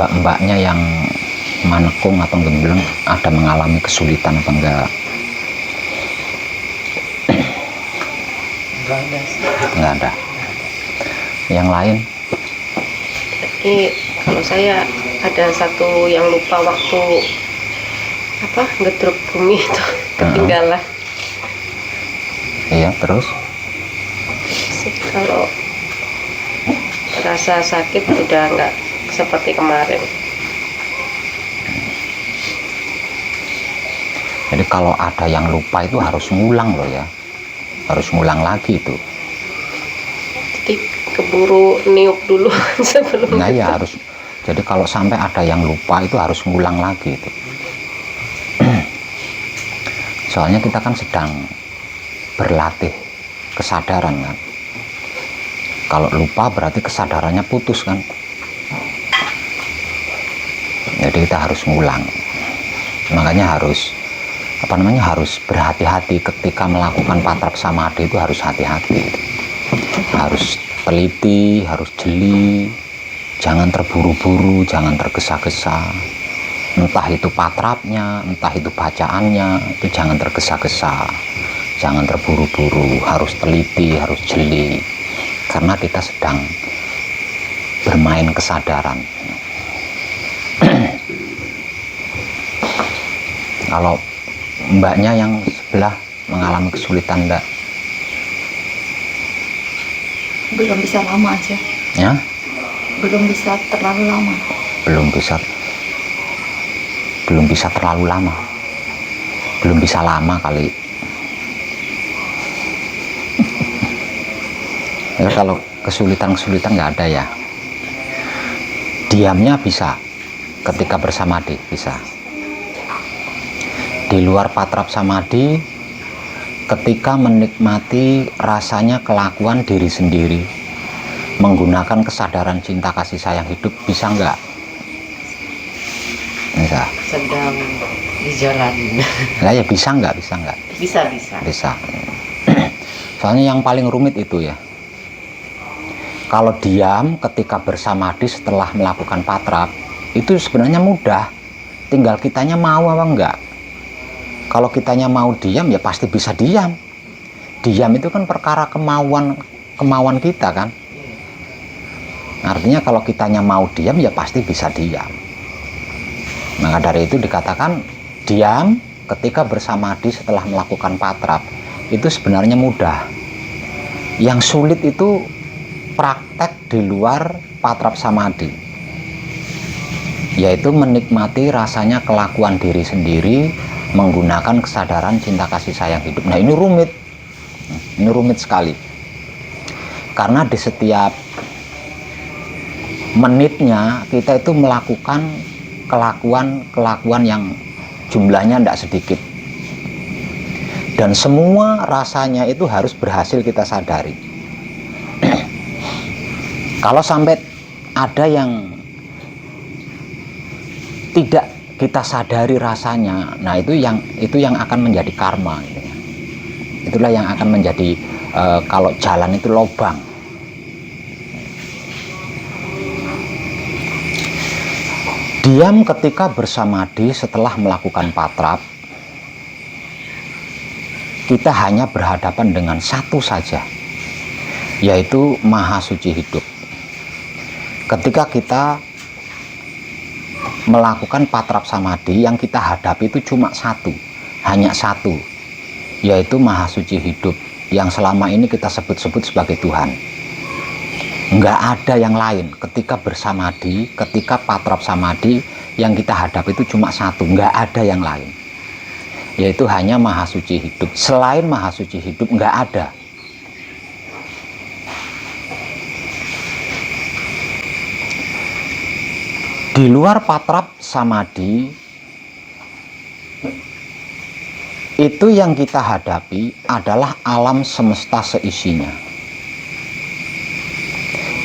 mbak-mbaknya yang manekung atau gembleng ada mengalami kesulitan apa enggak? Enggak ada sih. Enggak ada. Yang lain? Ini kalau saya ada satu yang lupa waktu ngedrop bumi itu ketinggalan. Iya, terus? Sih, kalau rasa sakit udah nggak seperti kemarin. Jadi kalau ada yang lupa itu harus ngulang loh ya, harus ngulang lagi itu. Jadi keburu niup dulu sebelum. Nah ya harus. Jadi kalau sampai ada yang lupa itu harus ngulang lagi itu. Soalnya kita kan sedang berlatih kesadaran kan. Kalau lupa berarti kesadarannya putus kan. Jadi kita harus ngulang. Makanya harus harus berhati-hati ketika melakukan patrap samadhi, itu harus hati-hati, harus teliti, harus jeli, jangan terburu-buru, jangan tergesa-gesa. Entah itu patrapnya, entah itu bacaannya, itu jangan tergesa-gesa, jangan terburu-buru, harus teliti, harus jeli, karena kita sedang bermain kesadaran. Kalau mbaknya yang sebelah mengalami kesulitan enggak? Belum bisa lama aja. Ya? Belum bisa terlalu lama. Belum bisa terlalu lama. Belum bisa lama kali. Ya, kalau kesulitan nggak ada ya. Diamnya bisa ketika bersamadhi, bisa. Di luar patrap samadhi, ketika menikmati rasanya kelakuan diri sendiri, menggunakan kesadaran cinta kasih sayang hidup, bisa nggak? Bisa. Sedang di jalan. Nah, ya bisa nggak? Bisa. Soalnya yang paling rumit itu ya. Kalau diam ketika bersamadhi setelah melakukan patrap, itu sebenarnya mudah. Tinggal kitanya mau apa enggak. Kalau kitanya mau diam, ya pasti bisa diam. Diam itu kan perkara kemauan kita kan. Artinya kalau kitanya mau diam, ya pasti bisa diam. Maka dari itu dikatakan diam ketika bersamadhi setelah melakukan patrap itu sebenarnya mudah. Yang sulit itu praktek di luar patrap samadhi, yaitu menikmati rasanya kelakuan diri sendiri menggunakan kesadaran cinta kasih sayang hidup. Nah ini rumit sekali, karena di setiap menitnya kita itu melakukan kelakuan yang jumlahnya tidak sedikit, dan semua rasanya itu harus berhasil kita sadari. Kalau sampai ada yang tidak kita sadari rasanya, nah itu yang akan menjadi karma gitu ya. Itulah yang akan menjadi kalau jalan itu lobang. Diam ketika bersamadhi setelah melakukan patrap, kita hanya berhadapan dengan satu saja, yaitu Maha Suci Hidup. Ketika kita melakukan patrap samadhi, yang kita hadapi itu cuma hanya satu, yaitu Maha Suci Hidup, yang selama ini kita sebut-sebut sebagai Tuhan. Nggak ada yang lain. Ketika bersamadhi, ketika patrap samadhi, yang kita hadapi itu cuma satu, nggak ada yang lain, yaitu hanya Maha Suci Hidup. Selain Maha Suci Hidup nggak ada. Di luar patrap samadhi, itu yang kita hadapi adalah alam semesta seisinya.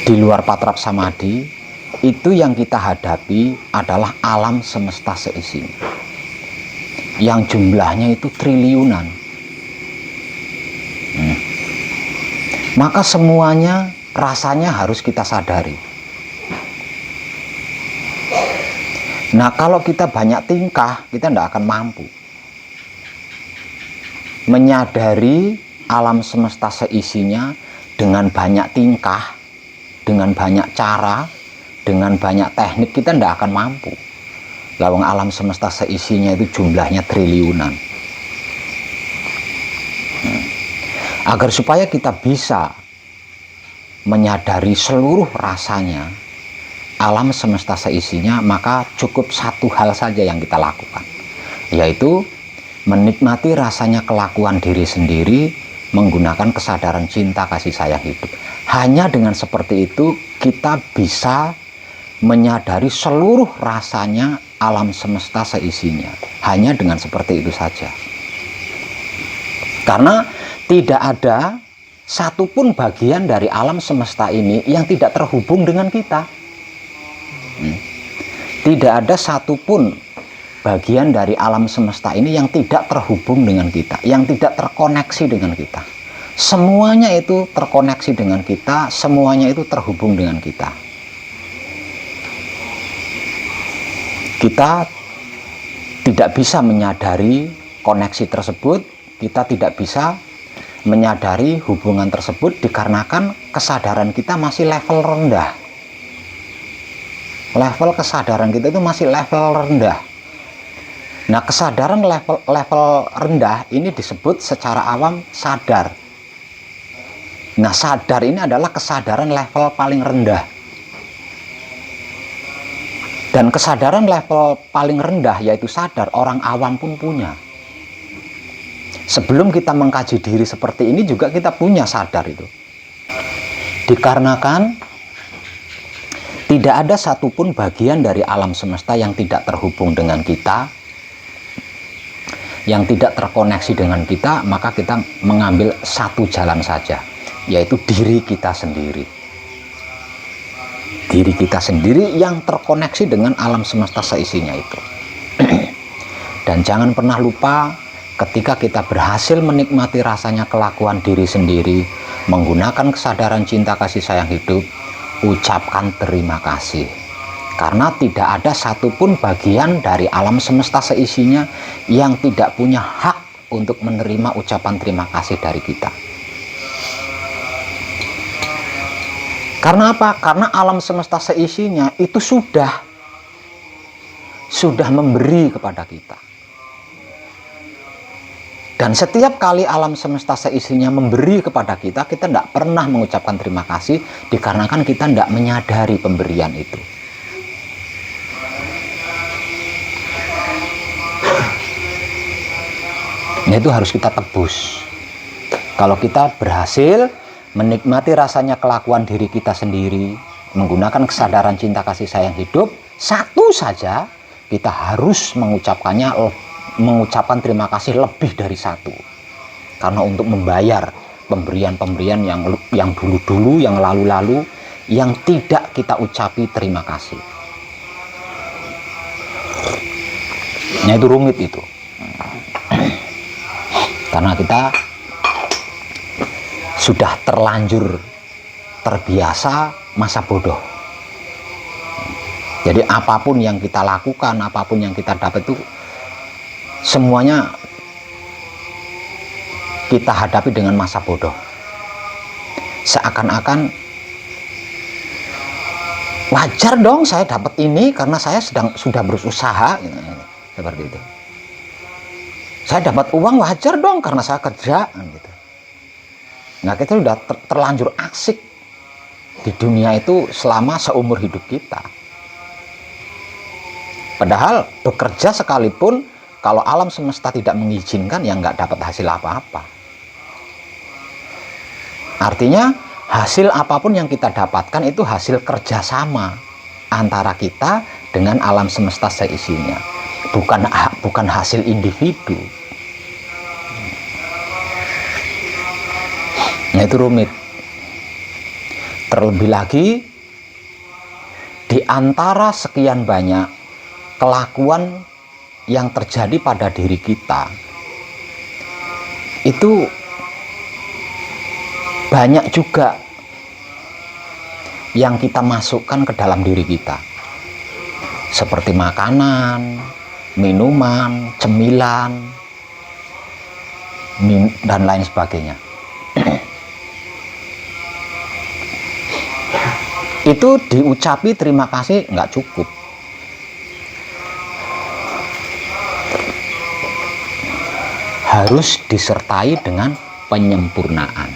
Di luar patrap samadhi, itu yang kita hadapi adalah alam semesta seisinya, yang jumlahnya itu triliunan. Maka semuanya rasanya harus kita sadari. Nah, kalau kita banyak tingkah, kita tidak akan mampu menyadari alam semesta seisinya dengan banyak tingkah, dengan banyak cara, dengan banyak teknik. Kita tidak akan mampu. Lawang alam semesta seisinya itu jumlahnya triliunan. Agar supaya kita bisa menyadari seluruh rasanya alam semesta seisinya, maka cukup satu hal saja yang kita lakukan, yaitu menikmati rasanya kelakuan diri sendiri menggunakan kesadaran cinta kasih sayang hidup. Hanya dengan seperti itu kita bisa menyadari seluruh rasanya alam semesta seisinya. Hanya dengan seperti itu saja. Karena tidak ada satupun bagian dari alam semesta ini yang tidak terhubung dengan kita. Tidak ada satupun bagian dari alam semesta ini yang tidak terhubung dengan kita, yang tidak terkoneksi dengan kita. Semuanya itu terkoneksi dengan kita, semuanya itu terhubung dengan kita. Kita tidak bisa menyadari koneksi tersebut, kita tidak bisa menyadari hubungan tersebut dikarenakan kesadaran kita masih level rendah. Level kesadaran kita itu masih level rendah. Nah, kesadaran level rendah ini disebut secara awam sadar. Nah, sadar ini adalah kesadaran level paling rendah. Dan kesadaran level paling rendah yaitu sadar, orang awam pun punya. Sebelum kita mengkaji diri seperti ini juga kita punya sadar itu. Dikarenakan tidak ada satupun bagian dari alam semesta yang tidak terhubung dengan kita, yang tidak terkoneksi dengan kita, maka kita mengambil satu jalan saja, yaitu diri kita sendiri. Diri kita sendiri yang terkoneksi dengan alam semesta seisinya itu. Dan jangan pernah lupa, ketika kita berhasil menikmati rasanya kelakuan diri sendiri, menggunakan kesadaran cinta kasih sayang hidup, ucapkan terima kasih. Karena tidak ada satupun bagian dari alam semesta seisinya yang tidak punya hak untuk menerima ucapan terima kasih dari kita. Karena apa? Karena alam semesta seisinya itu sudah memberi kepada kita. Dan setiap kali alam semesta seisinya memberi kepada kita, kita tidak pernah mengucapkan terima kasih dikarenakan kita tidak menyadari pemberian itu. Nah, itu harus kita tebus. Kalau kita berhasil menikmati rasanya kelakuan diri kita sendiri, menggunakan kesadaran cinta kasih sayang hidup, satu saja kita harus mengucapkan terima kasih lebih dari satu. Karena untuk membayar pemberian-pemberian yang dulu-dulu, yang lalu-lalu, yang tidak kita ucapi terima kasih. Nah, itu rumit itu. Karena kita sudah terlanjur terbiasa masa bodoh. Jadi apapun yang kita lakukan, apapun yang kita dapat itu semuanya kita hadapi dengan masa bodoh. Seakan-akan wajar dong saya dapat ini karena saya sudah berusaha, seperti itu. Saya dapat uang wajar dong karena saya kerja, gitu. Nah, kita sudah terlanjur asik di dunia itu selama seumur hidup kita. Padahal bekerja sekalipun, kalau alam semesta tidak mengizinkan, ya nggak dapat hasil apa-apa. Artinya hasil apapun yang kita dapatkan itu hasil kerjasama antara kita dengan alam semesta seisinya, bukan hasil individu. Nah, itu rumit. Terlebih lagi di antara sekian banyak kelakuan yang terjadi pada diri kita, itu banyak juga yang kita masukkan ke dalam diri kita. seperti makanan, minuman, cemilan, dan lain sebagainya. Itu diucapi terima kasih nggak cukup. Harus disertai dengan penyempurnaan.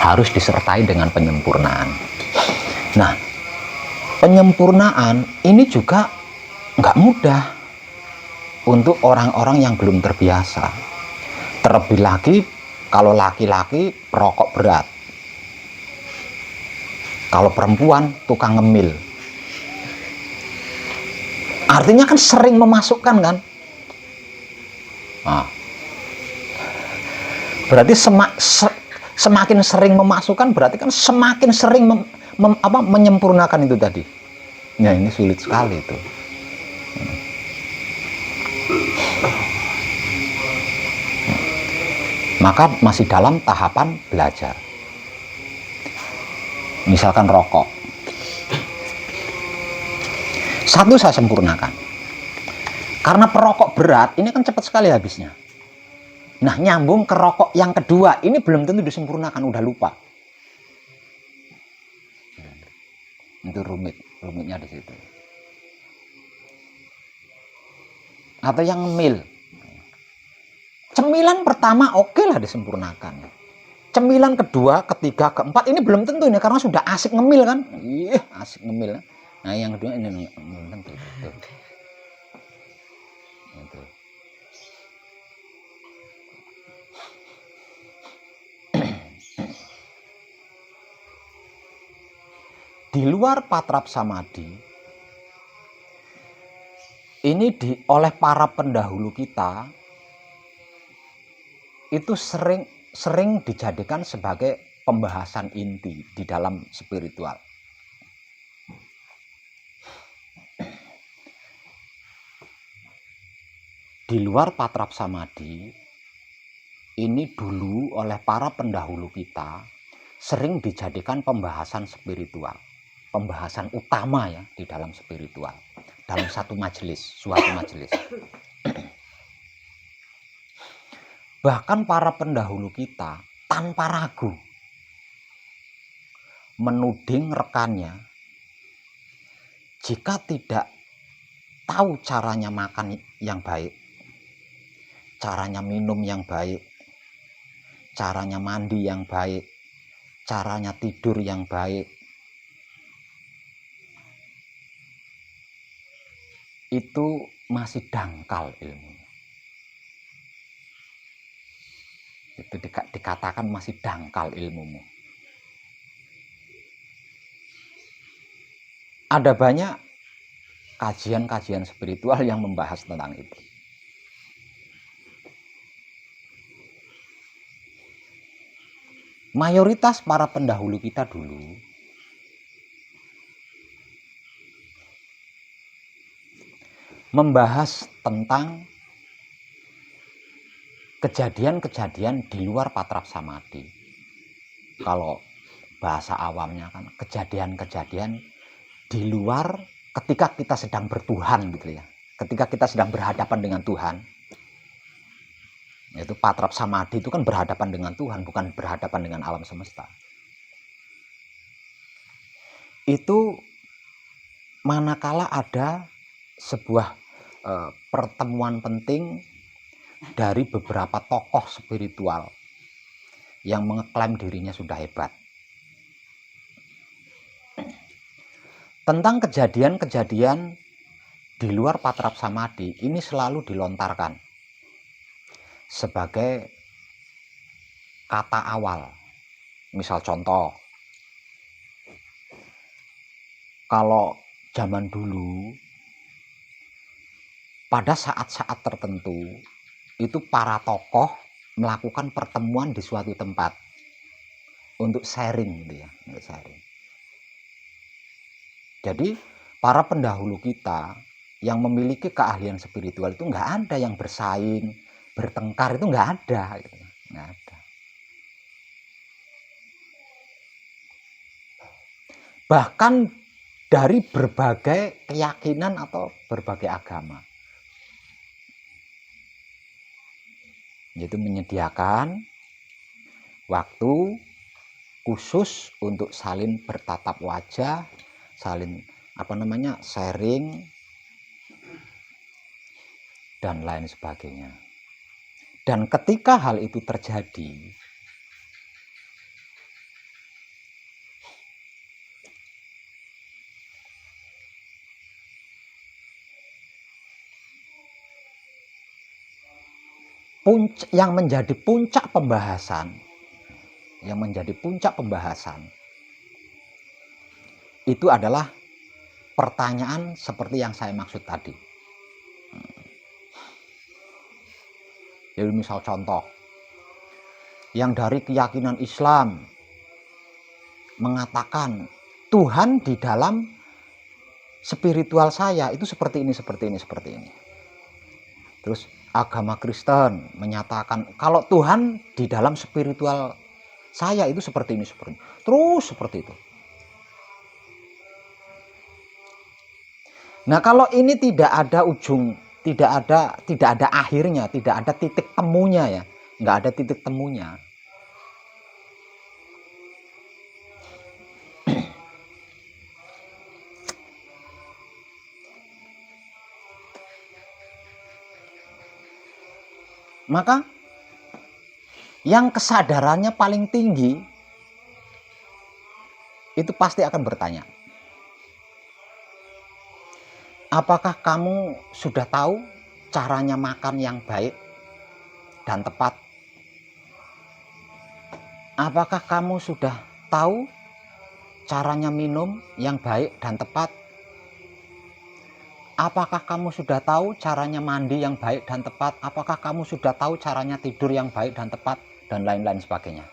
Harus disertai dengan penyempurnaan. Nah, penyempurnaan ini juga nggak mudah untuk orang-orang yang belum terbiasa. Terlebih lagi kalau laki-laki perokok berat, kalau perempuan tukang ngemil. Artinya kan sering memasukkan kan. Nah, berarti semakin sering memasukkan berarti kan semakin sering menyempurnakan itu tadi. Ya ini sulit sekali itu. Maka masih dalam tahapan belajar. Misalkan rokok, satu saya sempurnakan. Karena perokok berat, ini kan cepat sekali habisnya. Nah, nyambung ke rokok yang kedua, ini belum tentu disempurnakan, udah lupa. Itu rumitnya di situ. Atau yang ngemil. Cemilan pertama oke lah disempurnakan. Cemilan kedua, ketiga, keempat ini belum tentu ini karena sudah asik ngemil kan. Iya, asik ngemil. Nah, yang kedua ini belum tentu. Itu. Di luar patrap samadhi, ini oleh para pendahulu kita itu sering dijadikan sebagai pembahasan inti di dalam spiritual. Di luar patrap samadhi, ini dulu oleh para pendahulu kita sering dijadikan pembahasan spiritual, pembahasan utama ya di dalam spiritual, dalam suatu majelis. Bahkan para pendahulu kita tanpa ragu menuding rekannya jika tidak tahu caranya makan yang baik, caranya minum yang baik, caranya mandi yang baik, caranya tidur yang baik, itu masih dangkal ilmunya. Itu dikatakan masih dangkal ilmumu. Ada banyak kajian-kajian spiritual yang membahas tentang itu. Mayoritas para pendahulu kita dulu membahas tentang kejadian-kejadian di luar patrap samadhi. Kalau bahasa awamnya kan kejadian-kejadian di luar ketika kita sedang bertuhan gitu ya. Ketika kita sedang berhadapan dengan Tuhan. Yaitu patrap samadhi itu kan berhadapan dengan Tuhan, bukan berhadapan dengan alam semesta. Itu manakala ada sebuah pertemuan penting dari beberapa tokoh spiritual yang mengeklaim dirinya sudah hebat. Tentang kejadian-kejadian di luar patrap samadhi ini selalu dilontarkan sebagai kata awal. Misal contoh, kalau zaman dulu pada saat-saat tertentu itu para tokoh melakukan pertemuan di suatu tempat untuk sharing gitu ya, untuk sharing. Jadi para pendahulu kita yang memiliki keahlian spiritual itu nggak ada yang bersaing, bertengkar, itu nggak ada, gitu. Nggak ada. Bahkan dari berbagai keyakinan atau berbagai agama. Yaitu menyediakan waktu khusus untuk saling bertatap wajah, saling sharing dan lain sebagainya. Dan ketika hal itu terjadi, yang menjadi puncak pembahasan itu adalah pertanyaan seperti yang saya maksud tadi. Jadi misal contoh, yang dari keyakinan Islam mengatakan Tuhan di dalam spiritual saya itu seperti ini. Terus agama Kristen menyatakan kalau Tuhan di dalam spiritual saya itu seperti ini. Terus seperti itu. Nah, kalau ini tidak ada ujung, tidak ada akhirnya, tidak ada titik temunya ya. Nggak ada titik temunya. Maka yang kesadarannya paling tinggi itu pasti akan bertanya, apakah kamu sudah tahu caranya makan yang baik dan tepat? Apakah kamu sudah tahu caranya minum yang baik dan tepat? Apakah kamu sudah tahu caranya mandi yang baik dan tepat? Apakah kamu sudah tahu caranya tidur yang baik dan tepat? Dan lain-lain sebagainya.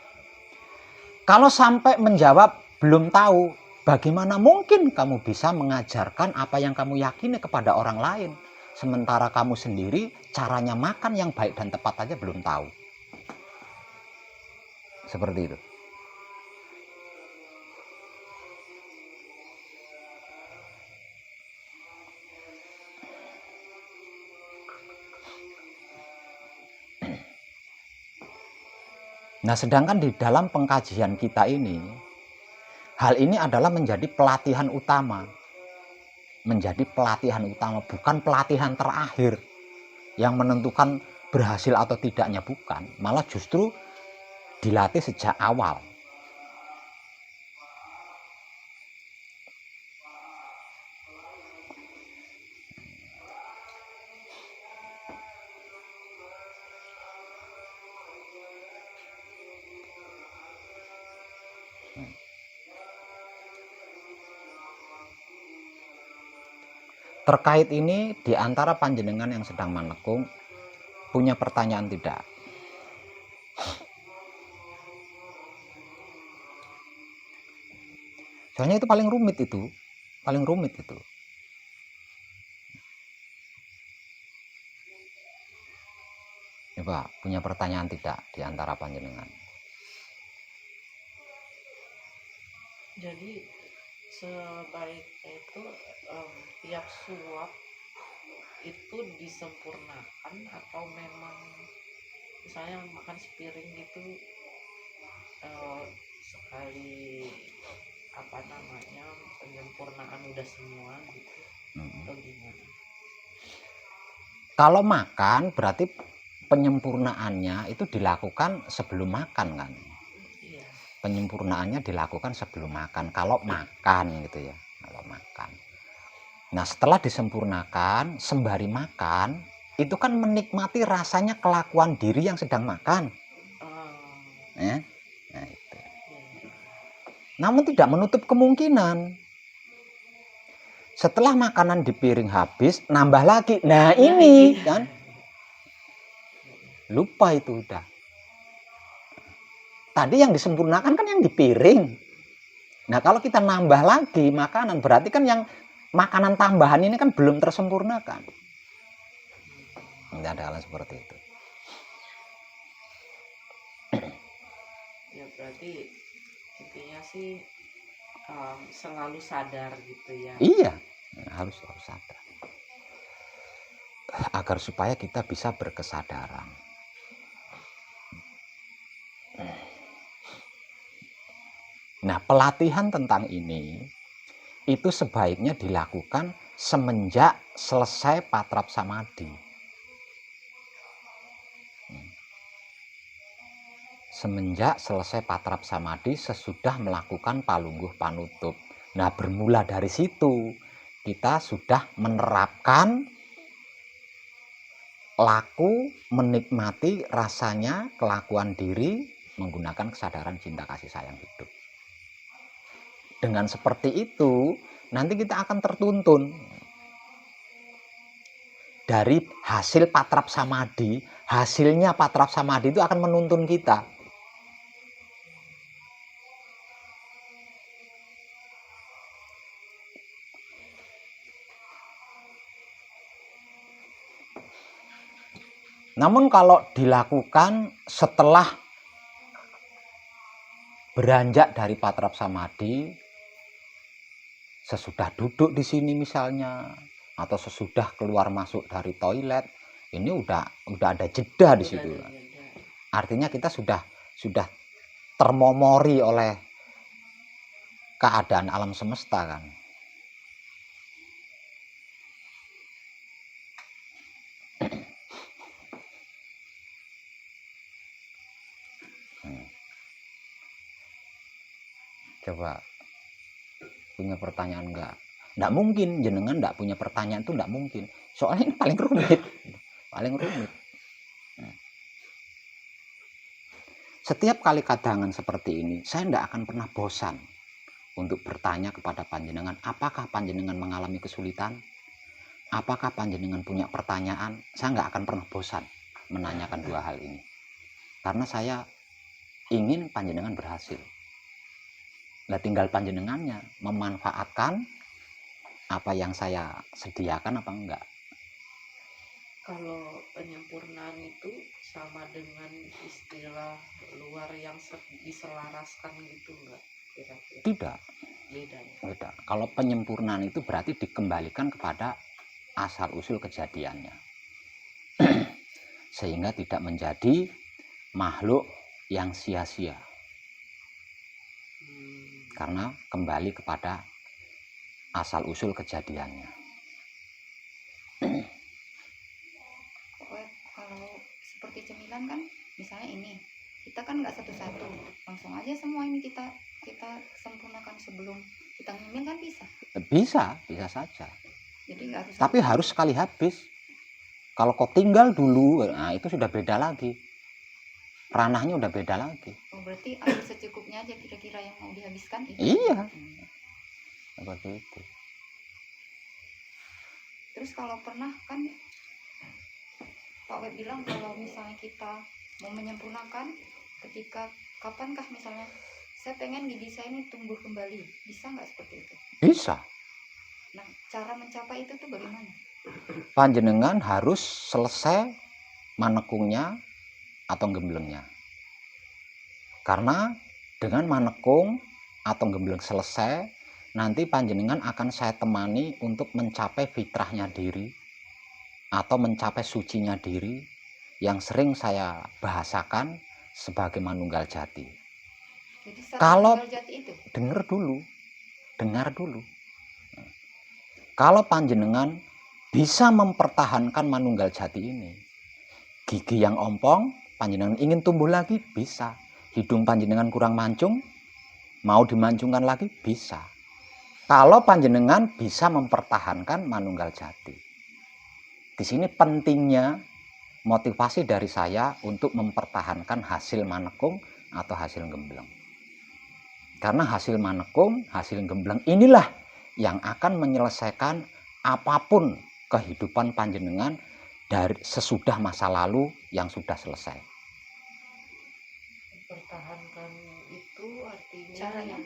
Kalau sampai menjawab belum tahu, bagaimana mungkin kamu bisa mengajarkan apa yang kamu yakini kepada orang lain? Sementara kamu sendiri caranya makan yang baik dan tepat aja belum tahu. Seperti itu. Nah, sedangkan di dalam pengkajian kita ini, hal ini adalah menjadi pelatihan utama. Bukan pelatihan terakhir yang menentukan berhasil atau tidaknya, bukan. Malah justru dilatih sejak awal. Terkait ini, di antara panjenengan yang sedang manekung punya pertanyaan tidak? Soalnya itu paling rumit itu. Coba punya pertanyaan tidak di antara panjenengan? Jadi sebaiknya itu tiap suap itu disempurnakan atau memang misalnya makan sepiring gitu sekali penyempurnaan udah semua gitu atau gimana? Kalau makan berarti penyempurnaannya itu dilakukan sebelum makan kan? Iya. Penyempurnaannya dilakukan sebelum makan. Kalau makan gitu ya. Kalau makan. Nah, setelah disempurnakan, sembari makan, itu kan menikmati rasanya kelakuan diri yang sedang makan. Nah, itu. Namun tidak menutup kemungkinan setelah makanan di piring habis, nambah lagi. Nah, ini kan lupa itu udah. Tadi yang disempurnakan kan yang di piring. Nah, kalau kita nambah lagi makanan, berarti kan yang makanan tambahan ini kan belum tersempurnakan. Tidak ada hal seperti itu. Ya berarti intinya sih selalu sadar gitu ya. Iya, harus sadar. Agar supaya kita bisa berkesadaran. Nah, pelatihan tentang ini itu sebaiknya dilakukan semenjak selesai patrap samadhi. Semenjak selesai patrap samadhi, sesudah melakukan palungguh panutup. Nah, bermula dari situ kita sudah menerapkan laku menikmati rasanya kelakuan diri menggunakan kesadaran cinta kasih sayang hidup. Dengan seperti itu, nanti kita akan tertuntun dari hasil patrap samadhi. Hasilnya patrap samadhi itu akan menuntun kita. Namun kalau dilakukan setelah beranjak dari patrap samadhi, sesudah duduk di sini misalnya, atau sesudah keluar masuk dari toilet, ini udah ada jeda di situ. Artinya kita sudah termomori oleh keadaan alam semesta kan. Coba punya pertanyaan enggak? Enggak mungkin jenengan enggak punya pertanyaan, itu enggak mungkin. Soalnya ini paling rumit. Paling rumit. Setiap kali kadangan seperti ini, saya enggak akan pernah bosan untuk bertanya kepada panjenengan, apakah panjenengan mengalami kesulitan? Apakah panjenengan punya pertanyaan? Saya enggak akan pernah bosan menanyakan dua hal ini. Karena saya ingin panjenengan berhasil. Nah, tinggal panjenengannya memanfaatkan apa yang saya sediakan apa enggak. Kalau penyempurnaan itu sama dengan istilah luar yang diselaraskan gitu enggak kira-kira? Tidak. Beda ya? Beda. Kalau penyempurnaan itu berarti dikembalikan kepada asal usul kejadiannya. Sehingga tidak menjadi makhluk yang sia-sia. Karena kembali kepada asal usul kejadiannya. Kalau seperti cemilan kan, misalnya ini, kita kan nggak satu-satu, langsung aja semua ini kita sempurnakan sebelum kita ngemil kan bisa. Bisa saja. Jadi nggak harus. Tapi harus sekali habis. Kalau kau tinggal dulu, nah itu sudah beda lagi. Ranahnya udah beda lagi. Oh, berarti air secukupnya aja kira-kira yang mau dihabiskan itu. Iya. Seperti itu. Terus kalau pernah kan Pak Web bilang kalau misalnya kita mau menyempurnakan, ketika kapankah misalnya saya pengen gigi saya ini tumbuh kembali, bisa nggak seperti itu? Bisa. Nah, cara mencapai itu tuh bagaimana? Panjenengan harus selesai manekungnya atau gemblengnya. Karena dengan manekung atau gembleng selesai, nanti panjenengan akan saya temani untuk mencapai fitrahnya diri atau mencapai sucinya diri yang sering saya bahasakan sebagai manunggal jati. Jadi Kalau manunggal jati itu dengar dulu. Kalau panjenengan bisa mempertahankan manunggal jati ini, gigi yang ompong, panjenengan ingin tumbuh lagi, bisa. Hidung panjenengan kurang mancung, mau dimancungkan lagi, bisa. Kalau panjenengan bisa mempertahankan manunggal jati. Di sini pentingnya motivasi dari saya untuk mempertahankan hasil manekung atau hasil gembleng. Karena hasil manekung, hasil gembleng inilah yang akan menyelesaikan apapun kehidupan panjenengan dari sesudah masa lalu yang sudah selesai. Pertahankan itu artinya caranya?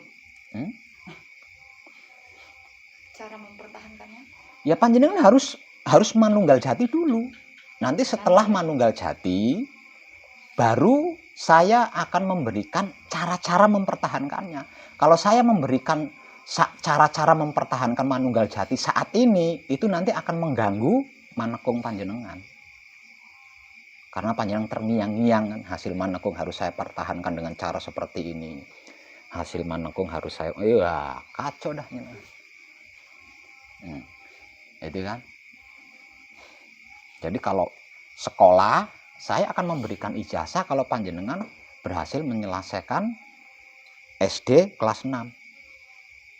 Cara mempertahankannya? Ya panjenengan harus manunggal jati dulu. Nanti setelah manunggal jati, baru saya akan memberikan cara-cara mempertahankannya. Kalau saya memberikan cara-cara mempertahankan manunggal jati saat ini itu nanti akan mengganggu manekung panjenengan. Karena panjenengan terngiang-ngiang kan, hasil manekung harus saya pertahankan dengan cara seperti ini. Hasil manekung harus saya, iya kacau dah. Itu kan. Jadi kalau sekolah, saya akan memberikan ijazah kalau panjenengan berhasil menyelesaikan SD kelas 6.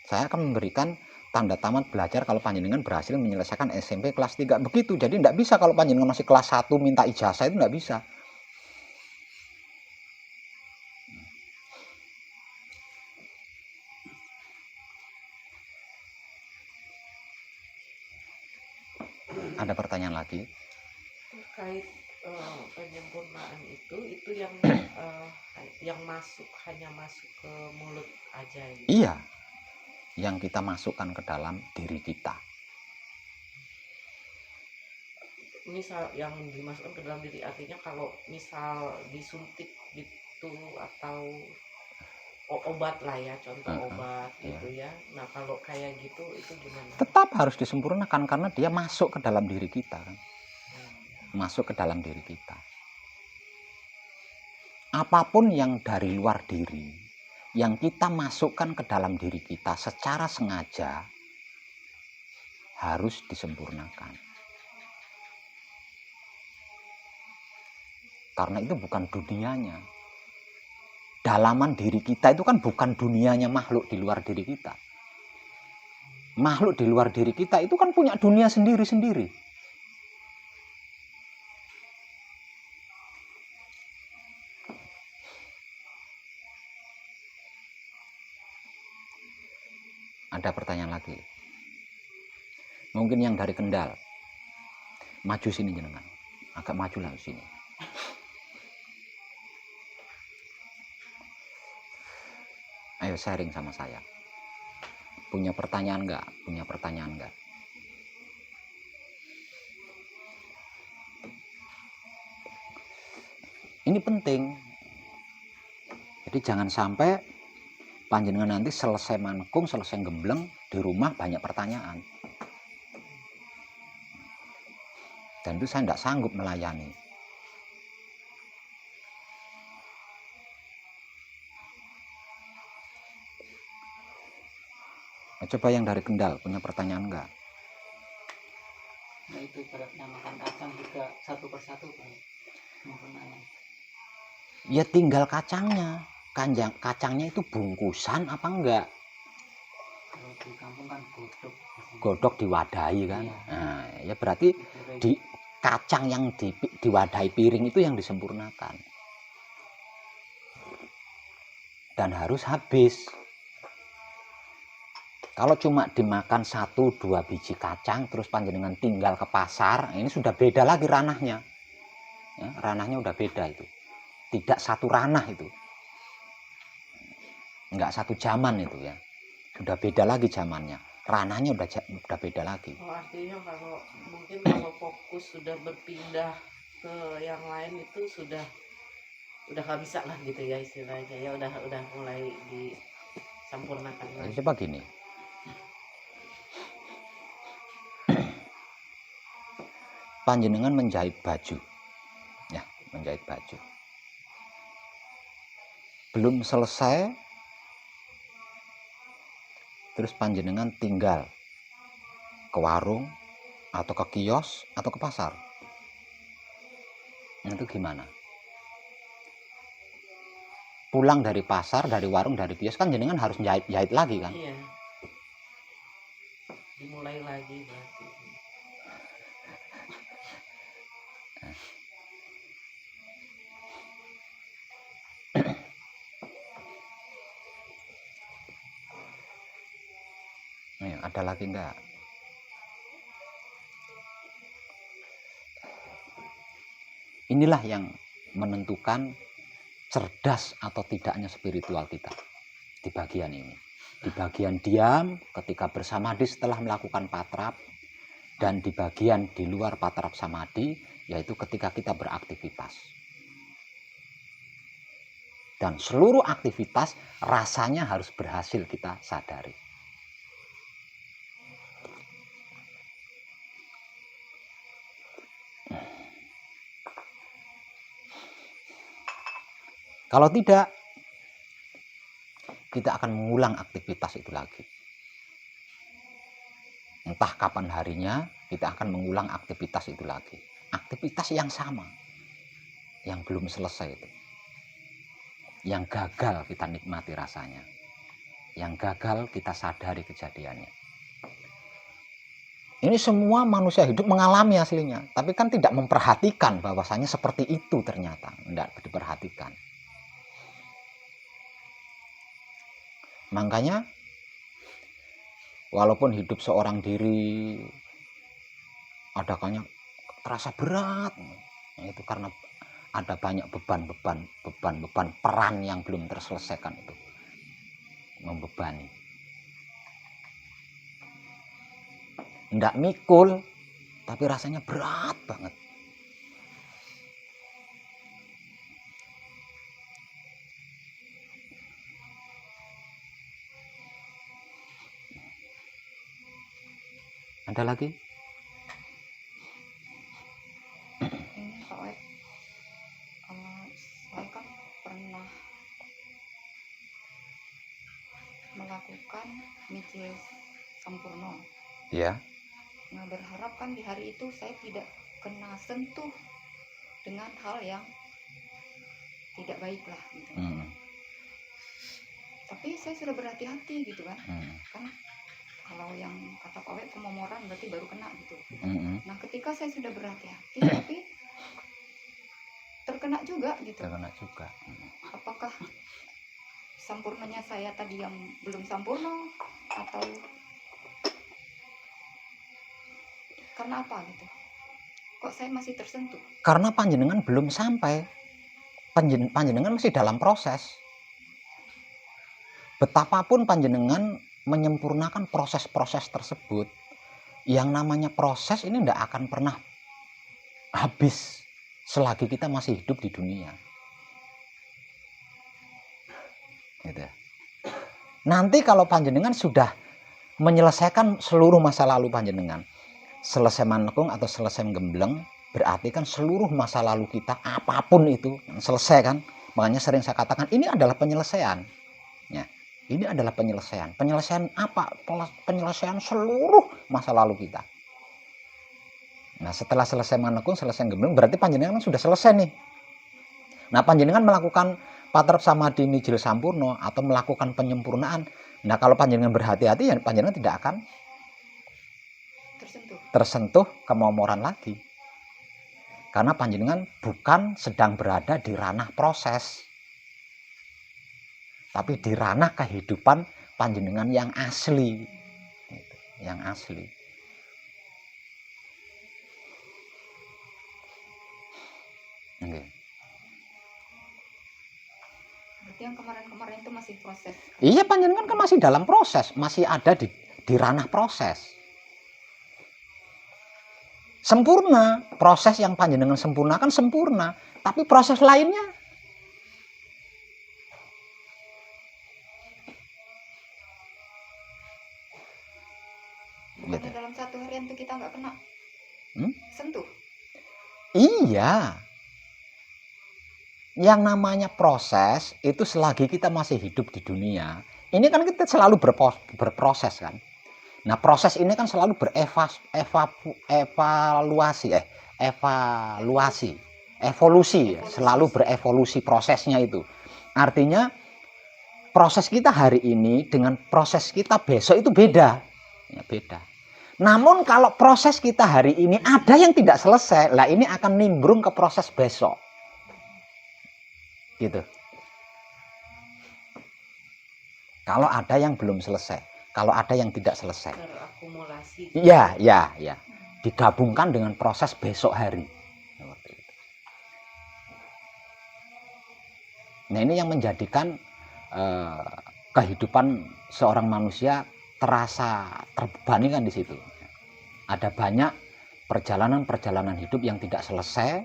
Saya akan memberikan tanda tamat belajar kalau panjenengan berhasil menyelesaikan SMP kelas 3. Begitu. Jadi tidak bisa kalau panjenengan masih kelas 1 minta ijazah, itu tidak bisa. Ada pertanyaan lagi? Terkait penyempurnaan itu yang masuk hanya masuk ke mulut aja gitu. Iya. Yang kita masukkan ke dalam diri kita. Misal yang dimasukkan ke dalam diri, artinya kalau misal disuntik gitu atau obat lah ya, contoh obat gitu ya. Nah kalau kayak gitu itu gimana? Tetap harus disempurnakan karena dia masuk ke dalam diri kita kan. Masuk ke dalam diri kita. Apapun yang dari luar diri, yang kita masukkan ke dalam diri kita secara sengaja, harus disempurnakan. Karena itu bukan dunianya. Dalaman diri kita itu kan bukan dunianya makhluk di luar diri kita. Makhluk di luar diri kita itu kan punya dunia sendiri-sendiri. Ada pertanyaan lagi? Mungkin yang dari Kendal. Maju sini jenengan. Agak maju lah sini. Ayo sharing sama saya. Punya pertanyaan enggak? Punya pertanyaan enggak? Ini penting. Jadi jangan sampai panjenengan nanti selesai manekung, selesai gembleng, di rumah banyak pertanyaan. Dan itu saya tidak sanggup melayani. Nah, coba yang dari Kendal, punya pertanyaan enggak? Nah itu beratnya makan kacang juga satu persatu Pak. Ya tinggal kacangnya. Kacangnya itu bungkusan apa enggak? Kalau di kampung kan godok. Godok diwadahi kan. Iya. Nah, ya berarti di kacang yang diwadahi piring itu yang disempurnakan. Dan harus habis. Kalau cuma dimakan 1-2 biji kacang terus panjenengan tinggal ke pasar, ini sudah beda lagi ranahnya. Ya, ranahnya udah beda itu. Tidak satu ranah itu. Enggak satu zaman itu ya. Sudah beda lagi zamannya. Ranahnya udah beda lagi. Oh, artinya kalau fokus sudah berpindah ke yang lain itu sudah nggak bisa lah gitu ya istilahnya. Ya udah mulai disampurnakan lagi. Coba gini. Panjenengan menjahit baju. Ya, menjahit baju. Belum selesai, terus panjenengan tinggal ke warung atau ke kios atau ke pasar. Nah, itu gimana? Pulang dari pasar, dari warung, dari kios kan jenengan harus jahit lagi kan? Iya. Dimulai lagi berarti. Ayo, ada lagi enggak? Inilah yang menentukan cerdas atau tidaknya spiritual kita di bagian ini. Di bagian diam ketika bersamadhi setelah melakukan patrap, dan di bagian di luar patrap samadhi yaitu ketika kita beraktivitas. Dan seluruh aktivitas rasanya harus berhasil kita sadari. Kalau tidak, kita akan mengulang aktivitas itu lagi. Entah kapan harinya, kita akan mengulang aktivitas itu lagi. Aktivitas yang sama, yang belum selesai itu. Yang gagal kita nikmati rasanya. Yang gagal kita sadari kejadiannya. Ini semua manusia hidup mengalami aslinya, tapi kan tidak memperhatikan bahwasanya seperti itu ternyata, tidak diperhatikan. Makanya walaupun hidup seorang diri ada kayaknya terasa berat, itu karena ada banyak beban peran yang belum terselesaikan itu membebani. Ndak mikul, tapi rasanya berat banget. Ada lagi? Ini Pak Web, saya kan pernah melakukan mijil sempurna. Ya. Nah, berharap kan di hari itu saya tidak kena sentuh dengan hal yang tidak baik lah gitu. Tapi saya sudah berhati-hati gitu kan. Kan kalau yang kata Pak Web pemomoran berarti baru kena gitu. Nah, ketika saya sudah berhati-hati tapi terkena juga gitu. Terkena juga. Apakah sempurnanya saya tadi yang belum sempurna atau karena apa gitu? Kok saya masih tersentuh? Karena panjenengan belum sampai. Panjenengan masih dalam proses. Betapapun panjenengan menyempurnakan proses-proses tersebut, yang namanya proses ini tidak akan pernah habis selagi kita masih hidup di dunia. Gitu. Nanti kalau panjenengan sudah menyelesaikan seluruh masa lalu panjenengan, selesai manekung atau selesai gembleng, berarti kan seluruh masa lalu kita apapun itu selesai kan. Makanya sering saya katakan ini adalah penyelesaian ya, ini adalah penyelesaian apa? Penyelesaian seluruh masa lalu kita. Nah, setelah selesai manekung, selesai gembleng, berarti panjenengan sudah selesai nih. Nah, panjenengan melakukan patrap samadhi nijil sampurno atau melakukan penyempurnaan. Nah, kalau panjenengan berhati-hati ya panjenengan tidak akan tersentuh kemomoran lagi. Karena panjenengan bukan sedang berada di ranah proses, tapi di ranah kehidupan panjenengan yang asli. Yang asli. Okay. Berarti yang kemarin-kemarin itu masih proses. Iya, panjenengan kan masih dalam proses, masih ada di ranah proses. Sempurna, proses yang panjenengan sempurnakan sempurna, tapi proses lainnya gitu. Dalam satu harian itu kita nggak kena sentuh. Iya. Yang namanya proses itu selagi kita masih hidup di dunia, ini kan kita selalu berproses kan. Nah, proses ini kan selalu evolusi, selalu berevolusi prosesnya itu. Artinya proses kita hari ini dengan proses kita besok itu beda. Ya, beda. Namun kalau proses kita hari ini ada yang tidak selesai, lah ini akan nimbrung ke proses besok. Gitu. Kalau ada yang belum selesai, kalau ada yang tidak selesai, terakumulasi. Ya, digabungkan dengan proses besok hari. Nah, ini yang menjadikan kehidupan seorang manusia terasa terbebani kan di situ. Ada banyak perjalanan hidup yang tidak selesai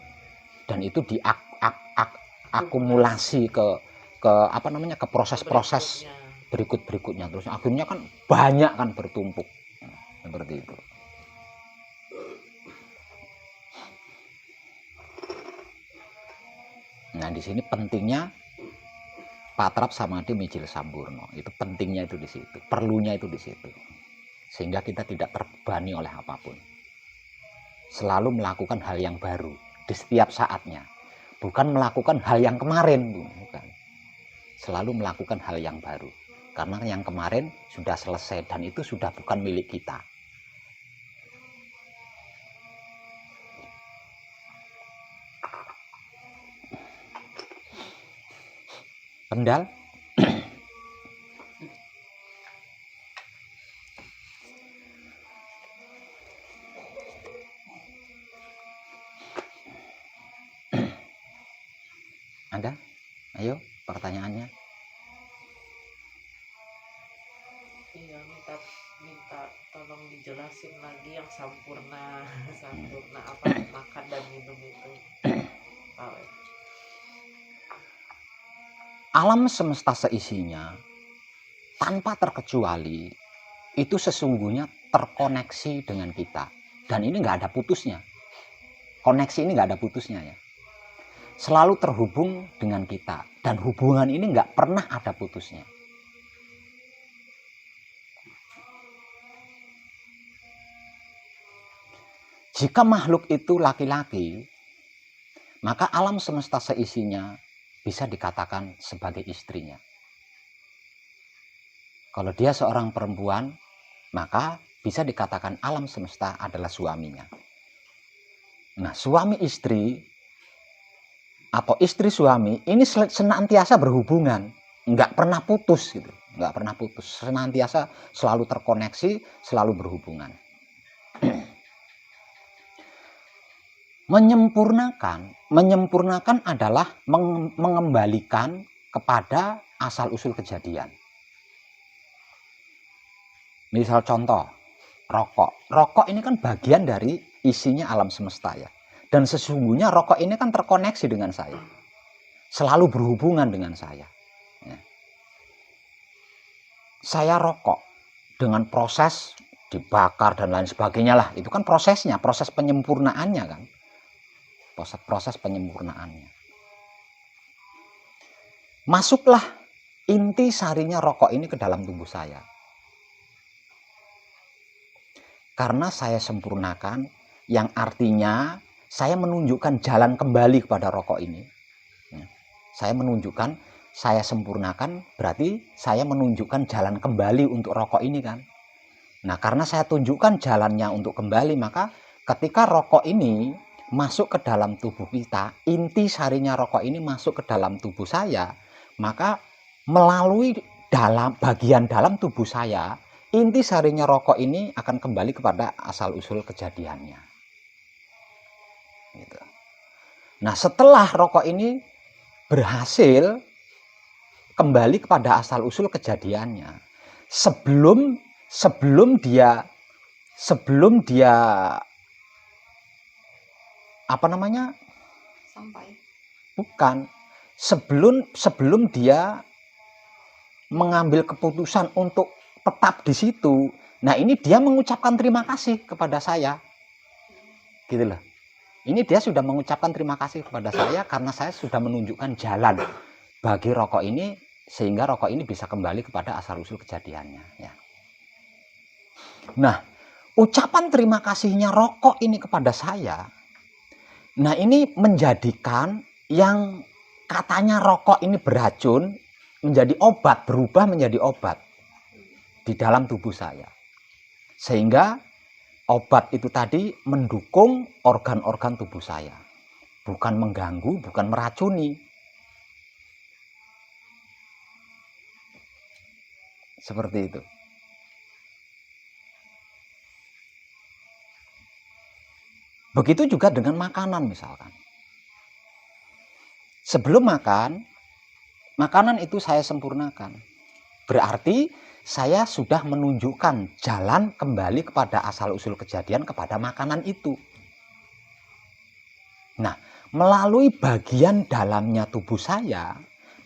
dan itu diakumulasi ke proses-proses berikutnya, terus akhirnya kan banyak kan bertumpuk seperti itu. Nah, di sini pentingnya patrap samadhi mijil sampurno. Itu pentingnya itu di situ, perlunya itu di situ. Sehingga kita tidak terbebani oleh apapun. Selalu melakukan hal yang baru di setiap saatnya. Bukan melakukan hal yang kemarin, bukan. Selalu melakukan hal yang baru. Karena yang kemarin sudah selesai dan itu sudah bukan milik kita. Pendal. Ada? Ayo, pertanyaannya. Iya, minta tolong dijelasin lagi yang sampurna sampurna apa makan dan minum itu. Pak Web. Alam semesta seisinya tanpa terkecuali itu sesungguhnya terkoneksi dengan kita, dan ini nggak ada putusnya. Koneksi ini nggak ada putusnya ya, selalu terhubung dengan kita, dan hubungan ini nggak pernah ada putusnya. Jika makhluk itu laki-laki, maka alam semesta seisinya bisa dikatakan sebagai istrinya. Kalau dia seorang perempuan, maka bisa dikatakan alam semesta adalah suaminya. Nah, suami istri atau istri suami ini senantiasa berhubungan, nggak pernah putus gitu, nggak pernah putus, senantiasa selalu terkoneksi, selalu berhubungan. Menyempurnakan adalah mengembalikan kepada asal usul kejadian. Misal contoh, rokok. Rokok ini kan bagian dari isinya alam semesta ya. Dan sesungguhnya rokok ini kan terkoneksi dengan saya. Selalu berhubungan dengan saya. Ya. Saya rokok dengan proses dibakar dan lain sebagainya lah. Itu kan prosesnya, proses penyempurnaannya kan. Proses penyempurnaannya. Masuklah inti sarinya rokok ini ke dalam tubuh saya. Karena saya sempurnakan, yang artinya saya menunjukkan jalan kembali kepada rokok ini. Saya menunjukkan, saya sempurnakan, berarti saya menunjukkan jalan kembali untuk rokok ini kan. Nah, karena saya tunjukkan jalannya untuk kembali, maka ketika rokok ini masuk ke dalam tubuh kita, inti sarinya rokok ini masuk ke dalam tubuh saya, maka melalui bagian dalam tubuh saya, inti sarinya rokok ini akan kembali kepada asal usul kejadiannya. Gitu. Nah, setelah rokok ini berhasil kembali kepada asal usul kejadiannya, sebelum dia sampai bukan, sebelum dia mengambil keputusan untuk tetap di situ. Nah, ini dia mengucapkan terima kasih kepada saya. Gitu loh. Ini dia sudah mengucapkan terima kasih kepada saya karena saya sudah menunjukkan jalan bagi rokok ini, sehingga rokok ini bisa kembali kepada asal usul kejadiannya ya. Nah, ucapan terima kasihnya rokok ini kepada saya, nah ini menjadikan yang katanya rokok ini beracun menjadi obat, berubah menjadi obat di dalam tubuh saya. Sehingga obat itu tadi mendukung organ-organ tubuh saya. Bukan mengganggu, bukan meracuni. Seperti itu. Begitu juga dengan makanan misalkan. Sebelum makan, makanan itu saya sempurnakan. Berarti saya sudah menunjukkan jalan kembali kepada asal-usul kejadian kepada makanan itu. Nah, melalui bagian dalamnya tubuh saya,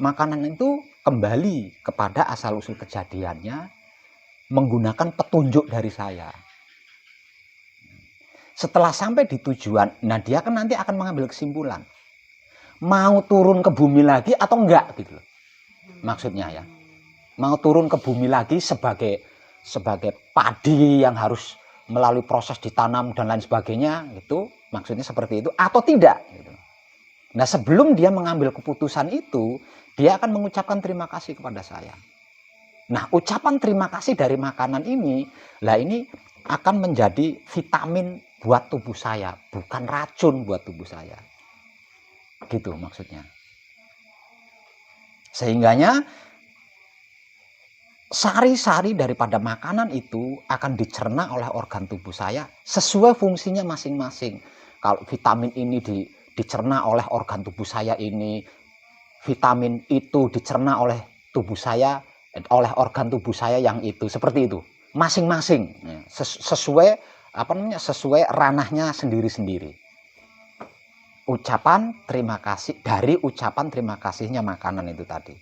makanan itu kembali kepada asal-usul kejadiannya menggunakan petunjuk dari saya. Setelah sampai di tujuan, nah dia kan nanti akan mengambil kesimpulan. Mau turun ke bumi lagi atau enggak gitu loh. maksudnya ya. Mau turun ke bumi lagi sebagai padi yang harus melalui proses ditanam dan lain sebagainya, itu maksudnya seperti itu atau tidak gitu. Nah, sebelum dia mengambil keputusan itu, dia akan mengucapkan terima kasih kepada saya. Nah, ucapan terima kasih dari makanan ini, lah ini akan menjadi vitamin buat tubuh saya, bukan racun buat tubuh saya. Gitu maksudnya. Sehingganya sari-sari daripada makanan itu akan dicerna oleh organ tubuh saya sesuai fungsinya masing-masing. Kalau vitamin ini dicerna oleh organ tubuh saya ini, vitamin itu dicerna oleh tubuh saya, oleh organ tubuh saya yang itu, seperti itu. Masing-masing sesuai sesuai ranahnya sendiri-sendiri. Ucapan terima kasih dari ucapan terima kasihnya makanan itu tadi.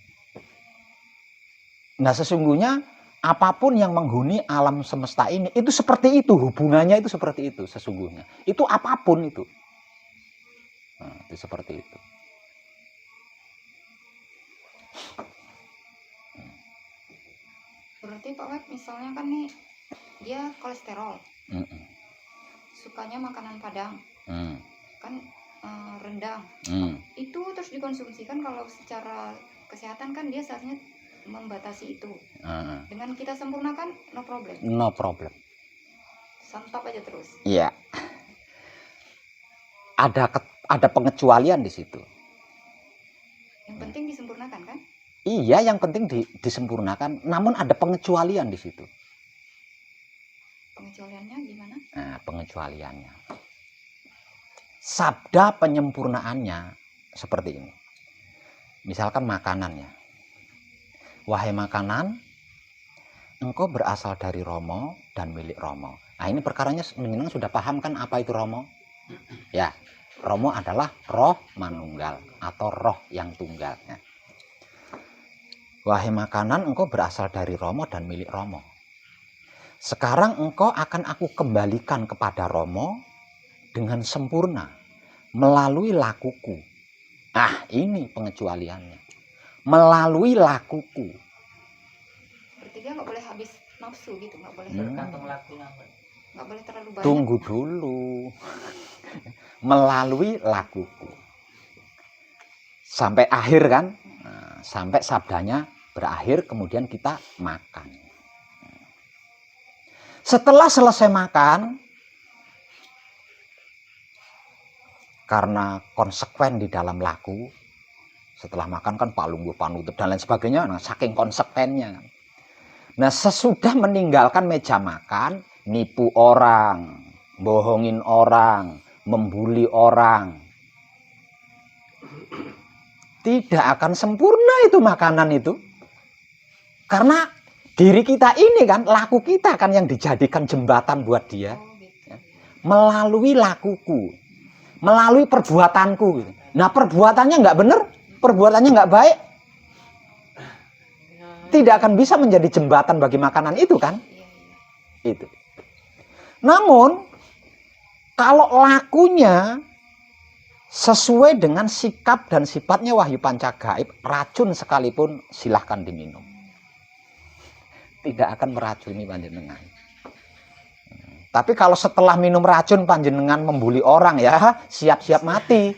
Nah, sesungguhnya apapun yang menghuni alam semesta ini itu seperti itu, hubungannya itu seperti itu sesungguhnya. Itu apapun itu. Nah, itu seperti itu. Berarti Pak Web misalnya kan nih dia kolesterol, sukanya makanan Padang, kan rendang, itu terus dikonsumsikan kalau secara kesehatan kan dia seharusnya membatasi itu. Dengan kita sempurnakan no problem. No problem. Santap aja terus. Iya. Ada pengecualian di situ. Yang penting disempurnakan kan? Iya, yang penting disempurnakan. Namun ada pengecualian di situ. Pengecualiannya gimana? Nah, pengecualiannya. Sabda penyempurnaannya seperti ini. Misalkan makanannya. Wahai makanan, engkau berasal dari Romo dan milik Romo. Nah, ini perkaranya menyenang sudah paham kan apa itu Romo? Ya, Romo adalah roh manunggal atau roh yang tunggal. Ya. Wahai makanan, engkau berasal dari Romo dan milik Romo. Sekarang engkau akan aku kembalikan kepada Romo dengan sempurna melalui lakuku. Ah, ini pengecualiannya. Melalui lakuku. Berarti dia nggak boleh habis nafsu gitu, nggak boleh Tergantung lakunya. nggak boleh terlalu banyak. Tunggu dulu. Melalui lakuku. Sampai akhir kan? Nah, sampai sabdanya berakhir kemudian kita makan. Setelah selesai makan, karena konsekuen di dalam laku, setelah makan kan palungguh panutup dan lain sebagainya, nah, saking konsekuennya. Nah, sesudah meninggalkan meja makan, nipu orang, bohongin orang, membuli orang, tidak akan sempurna itu makanan itu. Karena diri kita ini kan, laku kita kan yang dijadikan jembatan buat dia. Melalui lakuku, melalui perbuatanku. Nah, perbuatannya nggak benar, perbuatannya nggak baik, tidak akan bisa menjadi jembatan bagi makanan itu kan? Itu. Namun, kalau lakunya sesuai dengan sikap dan sifatnya wahyu pancagaib, racun sekalipun silahkan diminum. Tidak akan meracuni panjenengan. Tapi kalau setelah minum racun panjenengan membuli orang, ya siap-siap mati.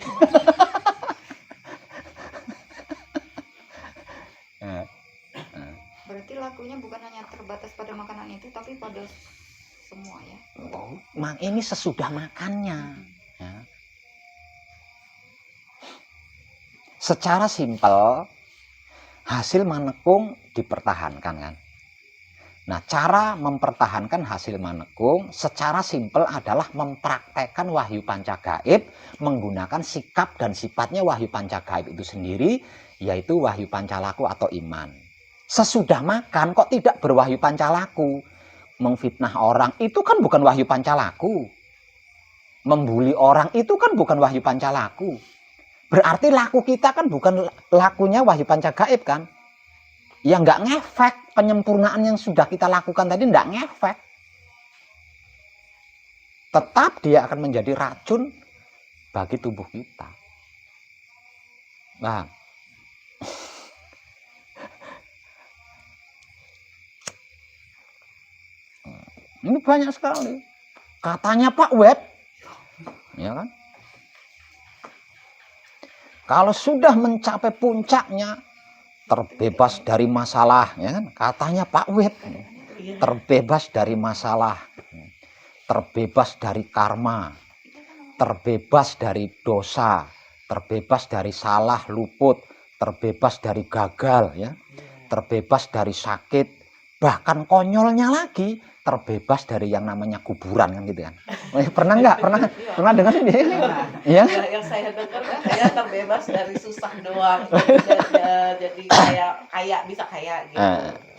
Berarti lakunya bukan hanya terbatas pada makanan itu, tapi pada semua ya. Oh, ini sesudah makannya. Ya. Secara simpel, hasil manekung dipertahankan kan. Nah, cara mempertahankan hasil manekung secara simpel adalah mempraktekkan wahyu pancagaib menggunakan sikap dan sifatnya wahyu pancagaib itu sendiri, yaitu wahyu pancalaku atau iman. Sesudah makan kok tidak berwahyu pancalaku, mengfitnah orang itu kan bukan wahyu pancalaku, membuli orang itu kan bukan wahyu pancalaku. Berarti laku kita kan bukan lakunya wahyu pancagaib kan? Ya nggak ngefek, penyempurnaan yang sudah kita lakukan tadi nggak ngefek. Tetap dia akan menjadi racun bagi tubuh kita. Nah, Ini banyak sekali. Katanya Pak Web, ya kan? Kalau sudah mencapai puncaknya, terbebas dari masalah, ya kan? Katanya Pak Web, terbebas dari masalah, terbebas dari karma, terbebas dari dosa, terbebas dari salah luput, terbebas dari gagal, ya, terbebas dari sakit, bahkan konyolnya lagi terbebas dari yang namanya kuburan, kan gitu kan. Pernah nggak? Pernah dengar ini? Ya? Yang saya dengar kan kayak terbebas dari susah doang. Jadi kayak bisa kaya gitu.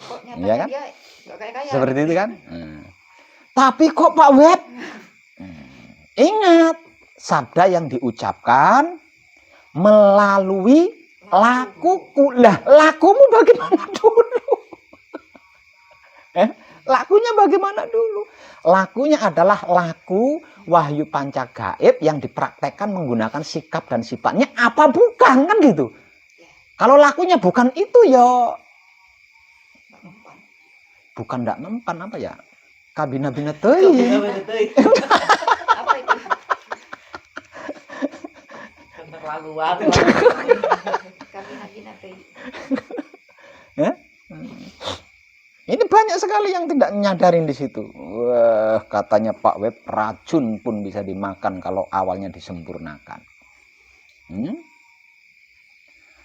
Kok Iya nyatanya kan? dia nggak kayak kaya. Seperti itu kan? Tapi kok Pak Web? Ingat, sabda yang diucapkan melalui lakuku. Lah, lakumu bagaimana dulu? Lakunya bagaimana dulu? Lakunya adalah laku wahyu panca gaib yang dipraktekkan menggunakan sikap dan sifatnya apa bukan, kan gitu. Kalau lakunya bukan itu ya bukan ndak mempan, apa ya? Kabina-bina teuing. Apa itu? Keterlaluan. Kabina-bina teh. Ya? Ini banyak sekali yang tidak nyadarin di situ. Wah, katanya Pak Web, racun pun bisa dimakan kalau awalnya disempurnakan.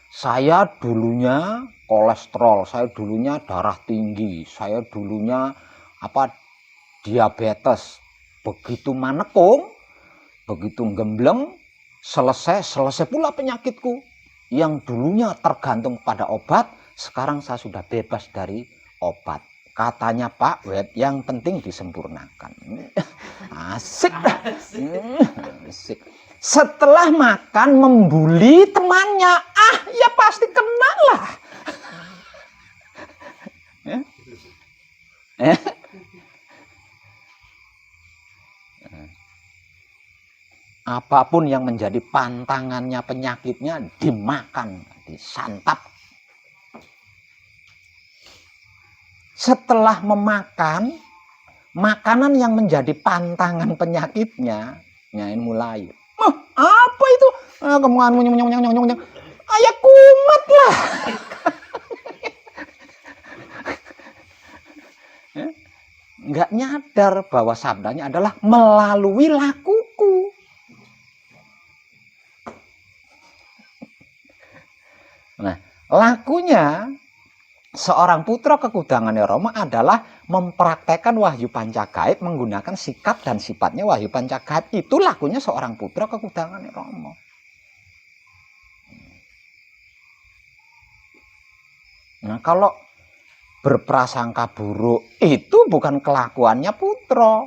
Saya dulunya kolesterol, saya dulunya darah tinggi, saya dulunya diabetes. Begitu manekung, begitu gembleng, selesai pula penyakitku. Yang dulunya tergantung pada obat, sekarang saya sudah bebas dari obat. Katanya Pak Web, yang penting disempurnakan. Asik dah. Asik. Setelah makan membuli temannya, ya pasti kena lah. Apapun yang menjadi pantangannya penyakitnya dimakan, disantap. Setelah memakan makanan yang menjadi pantangan penyakitnya, nyain mulai. Apa itu? Kemuan ayah kumat lah. Nggak nyadar bahwa sabdanya adalah melalui lakuku. Nah, lakunya seorang putra kekudangan Rama adalah mempraktekkan wahyu panca gaib menggunakan sikap dan sifatnya wahyu panca gaib. Itu lakunya seorang putra kekudangan Rama. Nah, kalau berprasangka buruk itu bukan kelakuannya putra.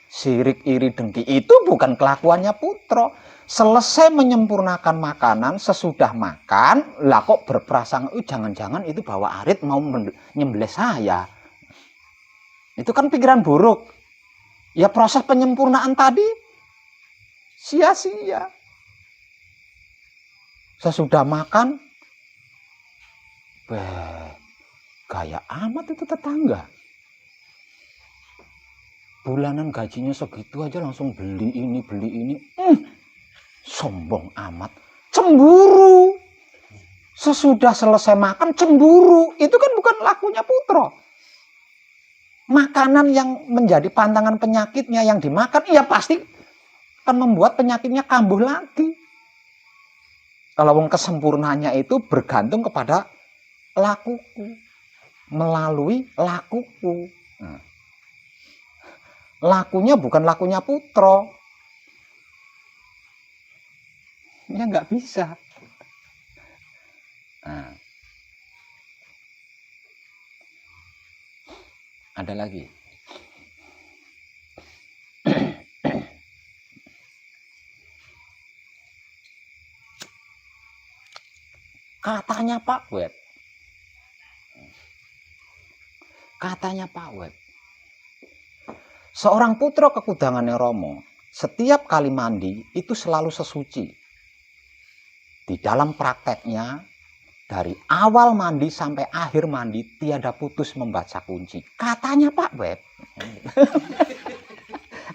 Sirik, iri, dengki itu bukan kelakuannya putra. Selesai menyempurnakan makanan, sesudah makan, lah kok berprasangka, jangan-jangan itu bawa arit mau nyembelih saya. Itu kan pikiran buruk. Ya proses penyempurnaan tadi sia-sia. Sesudah makan, gaya amat itu tetangga. Bulanan gajinya segitu aja langsung beli ini, beli ini. Sombong amat. Cemburu. Sesudah selesai makan cemburu. Itu kan bukan lakunya putra. Makanan yang menjadi pantangan penyakitnya yang dimakan, ya pasti akan membuat penyakitnya kambuh lagi. Kalau kesempurnaannya itu bergantung kepada lakuku. Melalui lakuku. Nah, lakunya bukan lakunya putra. Ya nggak bisa. Nah, ada lagi. Katanya Pak Web. Katanya Pak Web. Seorang putra kekudangan Romo, setiap kali mandi itu selalu sesuci. Di dalam prakteknya, dari awal mandi sampai akhir mandi tiada putus membaca kunci. Katanya Pak Web.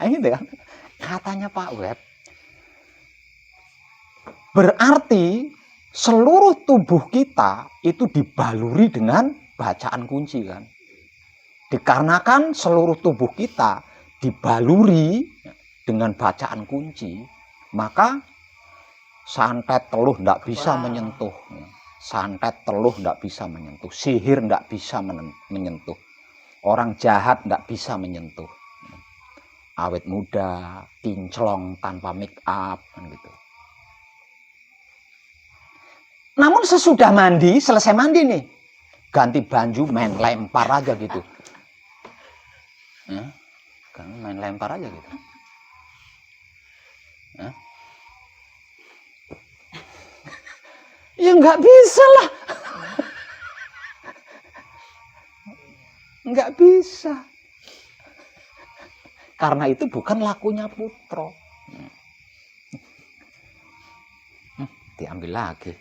Gitu kan? Katanya Pak Web. Berarti seluruh tubuh kita itu dibaluri dengan bacaan kunci kan. Dikarenakan seluruh tubuh kita dibaluri dengan bacaan kunci, maka santet teluh ndak bisa menyentuh. Santet teluh ndak bisa menyentuh. Sihir ndak bisa menyentuh. Orang jahat ndak bisa menyentuh. Awet muda, kinclong, tanpa make up kan gitu. Namun sesudah mandi, selesai mandi nih, ganti baju main lempar aja gitu. Main lempar aja gitu. Ya nggak bisa lah. Nggak bisa. Karena itu bukan lakunya Putro. Diambil lagi.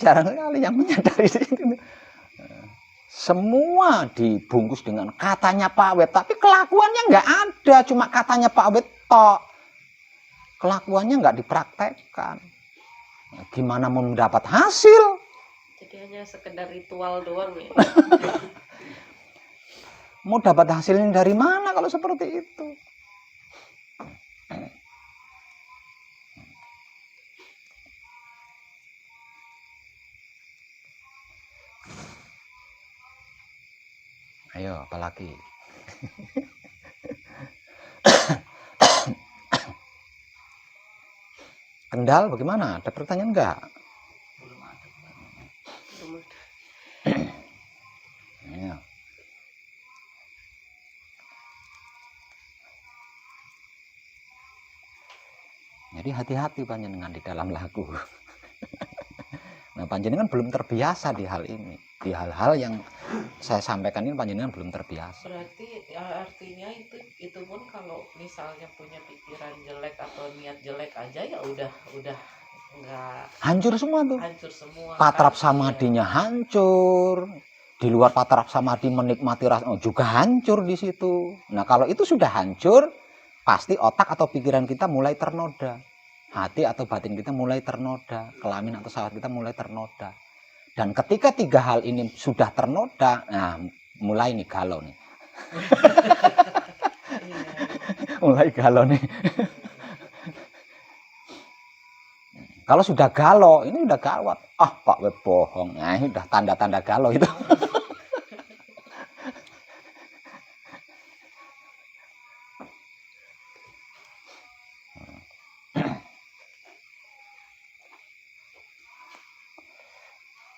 Jarang sekali yang menyadari itu. Semua dibungkus dengan katanya Pak Web, tapi kelakuannya nggak ada, cuma katanya Pak Web tok. Kelakuannya nggak dipraktekkan. Gimana mau mendapat hasil? Jadi hanya sekedar ritual doang ya. Mau dapat hasilnya dari mana kalau seperti itu? Ayo, apalagi? Kendal bagaimana? Ada pertanyaan enggak? Belum ada. Ya. Jadi hati-hati panjenengan di dalam lagu. Nah, panjenengan belum terbiasa di hal ini. Di hal-hal yang saya sampaikan ini panjenengan belum terbiasa. Berarti ya, artinya itu pun kalau misalnya punya pikiran jelek atau niat jelek aja ya udah nggak Hancur semua tuh. hancur semua. Patrap Kan? samadinya hancur. Di luar patrap samadi menikmati rasa juga hancur di situ. Nah, kalau itu sudah hancur, pasti otak atau pikiran kita mulai ternoda. Hati atau batin kita mulai ternoda. Kelamin atau syahwat kita mulai ternoda. Dan ketika tiga hal ini sudah ternoda, nah mulai nih galau nih. Mulai galau nih. Kalau sudah galau, ini udah gawat. Ah, Pak Web bohong. Nah, ini udah tanda-tanda galau itu.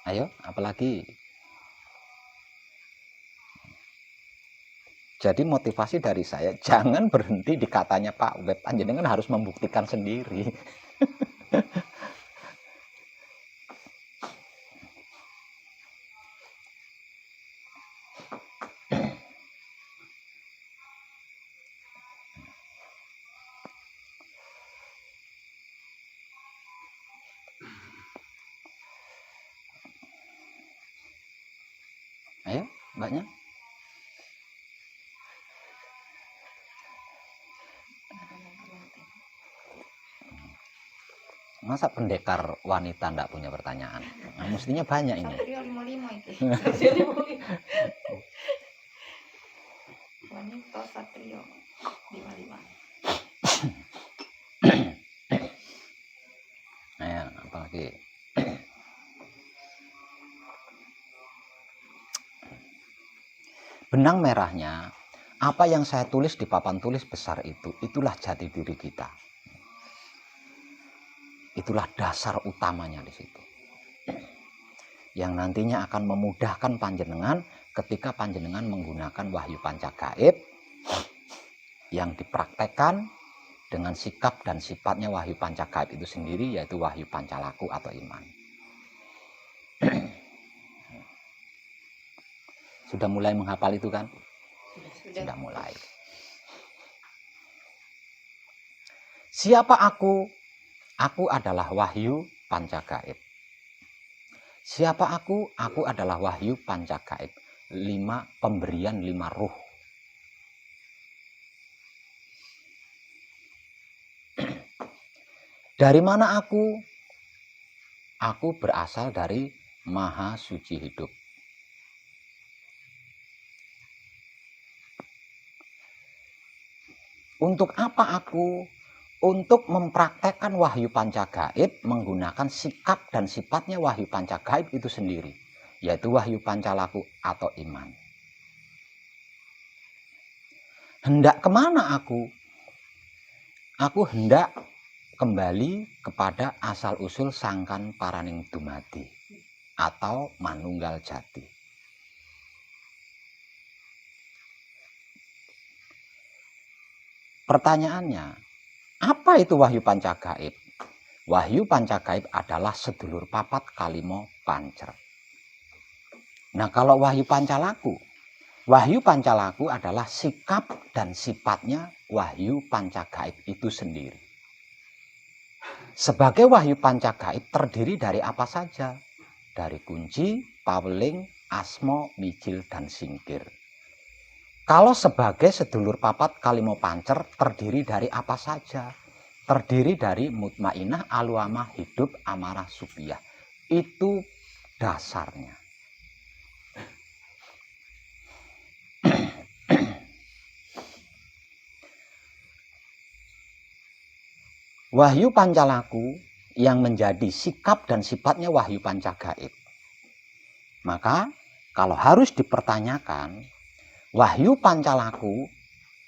Ayo, apalagi? Jadi motivasi dari saya, jangan berhenti di katanya Pak Web. Panjenengan harus membuktikan sendiri. Ayo, mbaknya. Masa pendekar wanita ndak punya pertanyaan? Nah, mestinya banyak ini. Satrio 55 itu. Wanita Satrio 55. Ayo, apalagi? Benang merahnya, apa yang saya tulis di papan tulis besar itu, itulah jati diri kita. Itulah dasar utamanya di situ. Yang nantinya akan memudahkan panjenengan ketika panjenengan menggunakan wahyu panca gaib yang dipraktekkan dengan sikap dan sifatnya wahyu panca gaib itu sendiri, yaitu wahyu pancalaku atau iman. Sudah mulai menghafal itu kan? Sudah mulai. Siapa aku? Aku adalah wahyu pancagaib. Siapa aku? Aku adalah wahyu pancagaib. 5 pemberian 5 ruh. Dari mana aku? Aku berasal dari Maha Suci Hidup. Untuk apa aku? Untuk mempraktekkan wahyu pancagaib menggunakan sikap dan sifatnya wahyu pancagaib itu sendiri, yaitu wahyu pancalaku atau iman. Hendak kemana aku? Aku hendak kembali kepada asal-usul sangkan paraning dumadi atau manunggal jati. Pertanyaannya, apa itu wahyu pancagaib? Wahyu pancagaib adalah sedulur papat kalimo pancer. Nah, kalau wahyu pancalaku adalah sikap dan sifatnya wahyu pancagaib itu sendiri. Sebagai wahyu pancagaib terdiri dari apa saja? Dari kunci, paweling, asmo, mijil, dan singkir. Kalau sebagai sedulur papat kalimo pancer terdiri dari apa saja? Terdiri dari mutmainah, aluamah, hidup, amarah, supiyah. Itu dasarnya. Wahyu pancalaku yang menjadi sikap dan sifatnya wahyu pancagaib. Maka kalau harus dipertanyakan, wahyu pancalaku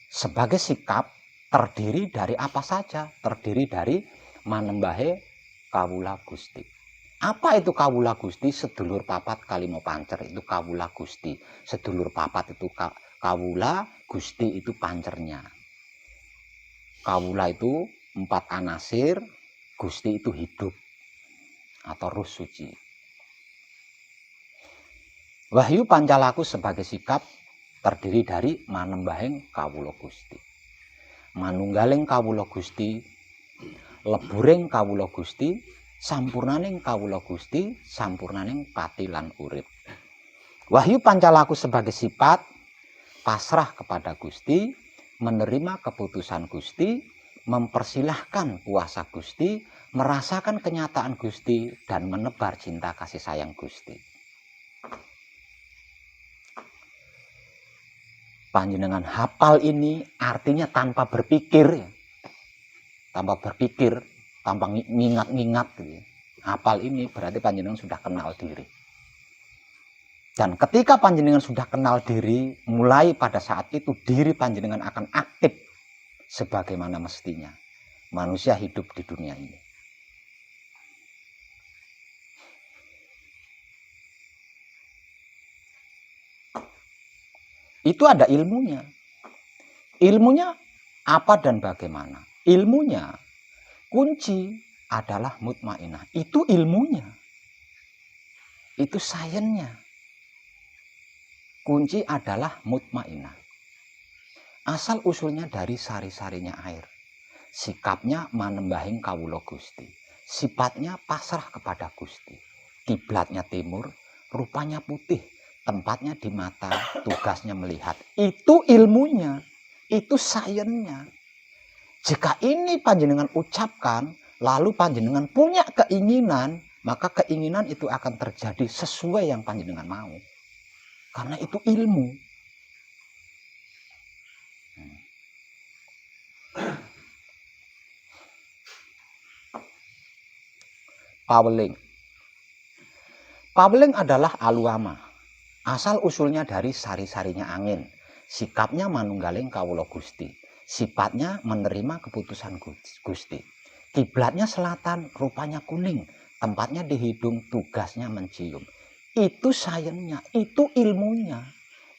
sebagai sikap terdiri dari apa saja? Terdiri dari manembahe kawula Gusti. Apa itu kawula Gusti? Sedulur papat kalimo pancer itu kawula Gusti. Sedulur papat itu kawula, Gusti itu pancernya. Kawula itu 4 anasir, Gusti itu hidup atau ruh suci. Wahyu pancalaku sebagai sikap terdiri dari manembahing kawula Gusti. Manunggaling kawula Gusti, leburing kawula Gusti, sampurnaning kawula Gusti, sampurnaning pati lan urip. Wahyu pancalaku sebagai sifat pasrah kepada Gusti, menerima keputusan Gusti, mempersilahkan kuasa Gusti, merasakan kenyataan Gusti, dan menebar cinta kasih sayang Gusti. Panjenengan hafal ini artinya tanpa berpikir, tanpa ngingat-ngingat. Hafal ini berarti panjenengan sudah kenal diri. Dan ketika panjenengan sudah kenal diri, mulai pada saat itu diri panjenengan akan aktif sebagaimana mestinya manusia hidup di dunia ini. Itu ada ilmunya. Ilmunya apa dan bagaimana? Ilmunya kunci adalah mutmainah. Itu ilmunya. Itu sainsnya. Kunci adalah mutmainah. Asal usulnya dari sari-sarinya air. Sikapnya manembahing kawula Gusti. Sifatnya pasrah kepada Gusti. Kiblatnya timur, rupanya putih. Tempatnya di mata, tugasnya melihat. Itu ilmunya, itu sainsnya. Jika ini panjenengan ucapkan, lalu panjenengan punya keinginan, maka keinginan itu akan terjadi sesuai yang panjenengan mau. Karena itu ilmu. Paweling. Paweling adalah aluama. Asal usulnya dari sari-sarinya angin. Sikapnya manunggaling kawula Gusti. Sifatnya menerima keputusan Gusti. Kiblatnya selatan, rupanya kuning. Tempatnya di hidung, tugasnya mencium. Itu sainsnya, itu ilmunya.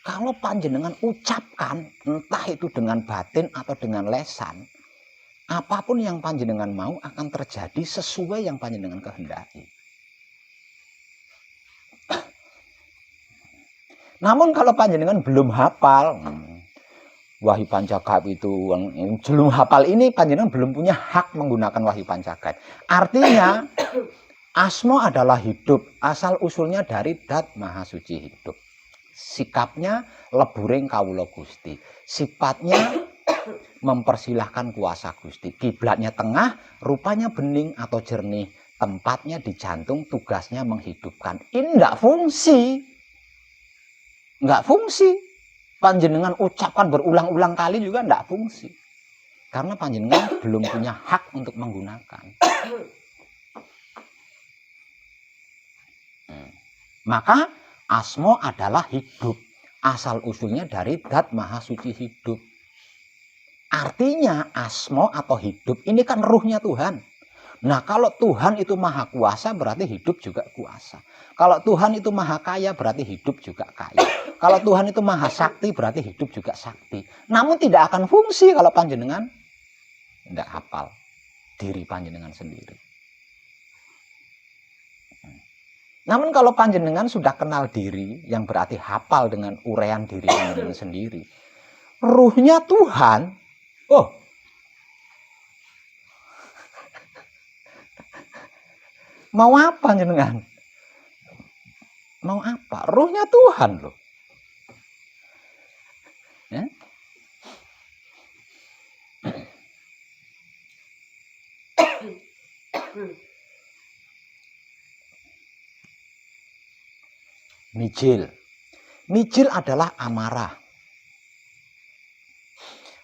Kalau panjenengan ucapkan, entah itu dengan batin atau dengan lesan, apapun yang panjenengan mau akan terjadi sesuai yang panjenengan kehendaki. Namun kalau panjenengan belum hafal, Wahyu Pancagaib itu belum hafal ini, panjenengan belum punya hak menggunakan Wahyu Pancagaib. Artinya asmo adalah hidup, asal usulnya dari Dat Maha Suci hidup. Sikapnya leburing kawula Gusti. Sifatnya mempersilahkan kuasa Gusti. Kiblatnya tengah, rupanya bening atau jernih. Tempatnya di jantung, tugasnya menghidupkan. Ini enggak fungsi. Enggak fungsi. Panjenengan ucapkan berulang-ulang kali juga enggak fungsi. Karena panjenengan belum punya hak untuk menggunakan. Maka asmo adalah hidup. Asal usulnya dari Dat Maha Suci hidup. Artinya asmo atau hidup ini kan ruhnya Tuhan. Nah, kalau Tuhan itu maha kuasa berarti hidup juga kuasa. Kalau Tuhan itu maha kaya berarti hidup juga kaya. Kalau Tuhan itu maha sakti berarti hidup juga sakti. Namun tidak akan fungsi kalau panjenengan tidak hafal diri panjenengan sendiri. Namun kalau panjenengan sudah kenal diri, yang berarti hafal dengan uraian diri panjenengan sendiri, ruhnya Tuhan, oh, mau apa jenengan? Mau apa? Ruhnya Tuhan loh. Ya? Mijil. Mijil adalah amarah.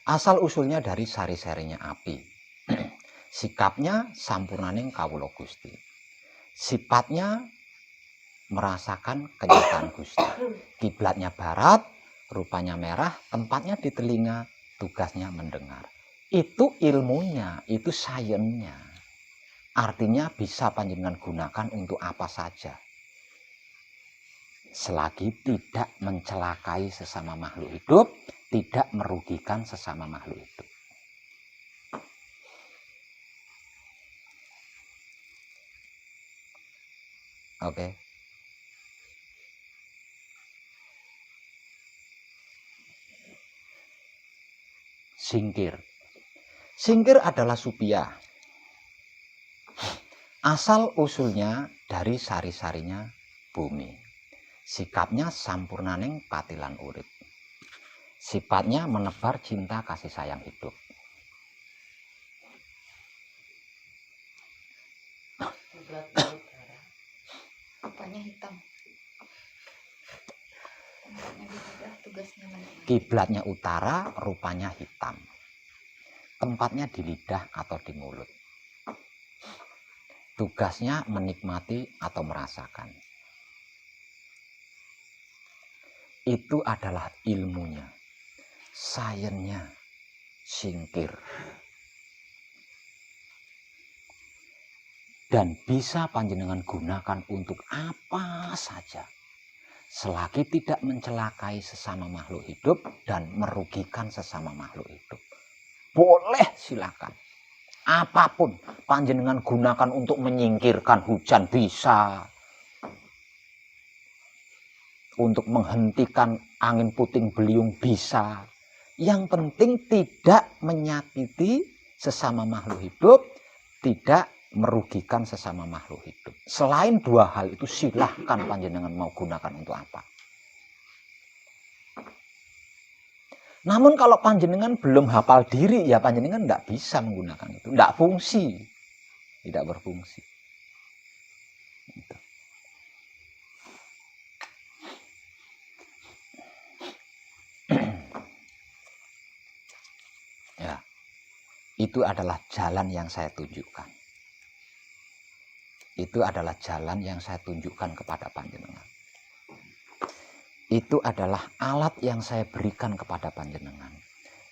Asal usulnya dari sari-sarinya api. Sikapnya sampurnaning kawula Gusti. Sifatnya merasakan kenyataan Gusti. Kiblatnya barat, rupanya merah, tempatnya di telinga, tugasnya mendengar. Itu ilmunya, itu sainsnya. Artinya bisa panjenengan gunakan untuk apa saja. Selagi tidak mencelakai sesama makhluk hidup, tidak merugikan sesama makhluk hidup. Oke. Singkir. Singkir adalah supia. Asal usulnya dari sari-sarinya bumi. Sikapnya sampurnaning patilan urip. Sifatnya menebar cinta kasih sayang hidup. Apanya hitam? Tempatnya di lidah, tugasnya mendengar. Kiblatnya utara, rupanya hitam. Tempatnya di lidah atau di mulut. Tugasnya menikmati atau merasakan. Itu adalah ilmunya, sainsnya, singkir. Dan bisa panjenengan gunakan untuk apa saja. Selagi tidak mencelakai sesama makhluk hidup dan merugikan sesama makhluk hidup. Boleh silakan. Apapun panjenengan gunakan untuk menyingkirkan hujan bisa. Untuk menghentikan angin puting beliung bisa. Yang penting tidak menyakiti sesama makhluk hidup, tidak merugikan sesama makhluk hidup. Selain dua hal itu silahkan panjenengan mau gunakan untuk apa. Namun kalau panjenengan belum hafal diri, ya panjenengan tidak bisa menggunakan itu. Tidak fungsi. Tidak berfungsi. Gitu. Ya, itu adalah jalan yang saya tunjukkan. Itu adalah jalan yang saya tunjukkan kepada panjenengan. Itu adalah alat yang saya berikan kepada panjenengan.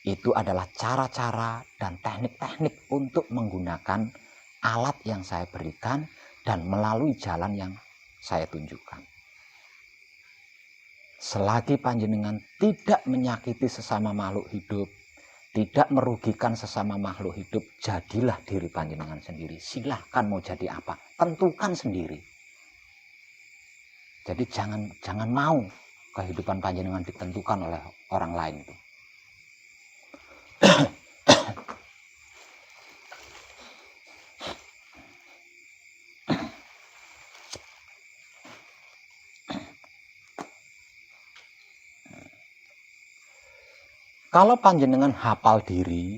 Itu adalah cara-cara dan teknik-teknik untuk menggunakan alat yang saya berikan dan melalui jalan yang saya tunjukkan. Selagi panjenengan tidak menyakiti sesama makhluk hidup, tidak merugikan sesama makhluk hidup, jadilah diri panjenengan sendiri. Silahkan mau jadi apa, tentukan sendiri. Jadi jangan mau kehidupan panjenengan ditentukan oleh orang lain itu. Kalau panjenengan hafal diri,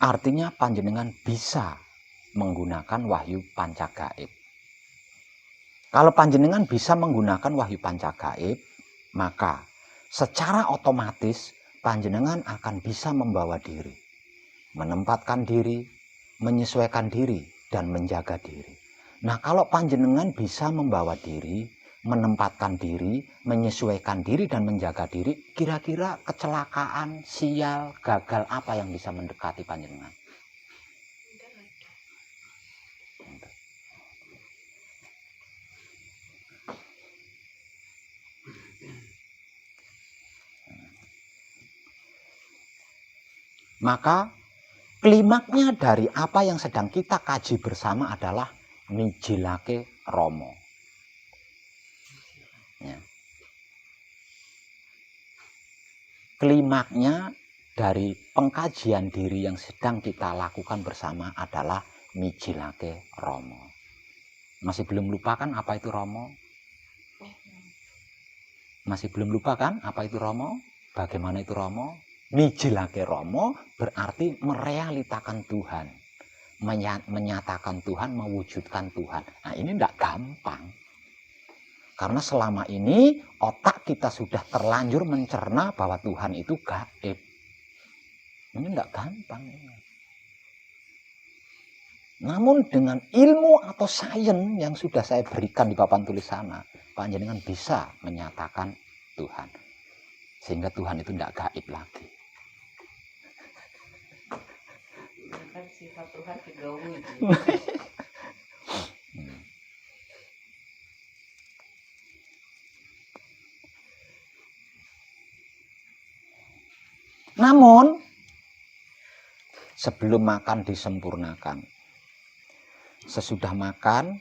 artinya panjenengan bisa menggunakan wahyu pancagaib. Kalau panjenengan bisa menggunakan wahyu pancagaib, maka secara otomatis panjenengan akan bisa membawa diri, menempatkan diri, menyesuaikan diri, dan menjaga diri. Nah, kalau panjenengan bisa membawa diri, menempatkan diri, menyesuaikan diri, dan menjaga diri, kira-kira kecelakaan, sial, gagal apa yang bisa mendekati panjenengan? Maka klimaknya dari apa yang sedang kita kaji bersama adalah mijilake Romo. Ya. Klimaknya dari pengkajian diri yang sedang kita lakukan bersama adalah mijilake Romo. Masih belum lupa kan apa itu Romo? Masih belum lupa kan apa itu Romo? Bagaimana itu Romo? Mijilake Romo berarti merealitakan Tuhan, menyatakan Tuhan, mewujudkan Tuhan. Nah, ini tidak gampang. Karena selama ini otak kita sudah terlanjur mencerna bahwa Tuhan itu gaib. Ini tidak gampang. Namun dengan ilmu atau sains yang sudah saya berikan di papan tulis sana, panjenengan bisa menyatakan Tuhan. Sehingga Tuhan itu tidak gaib lagi. Kan sifat Tuhan kegawi. Namun sebelum makan disempurnakan. Sesudah makan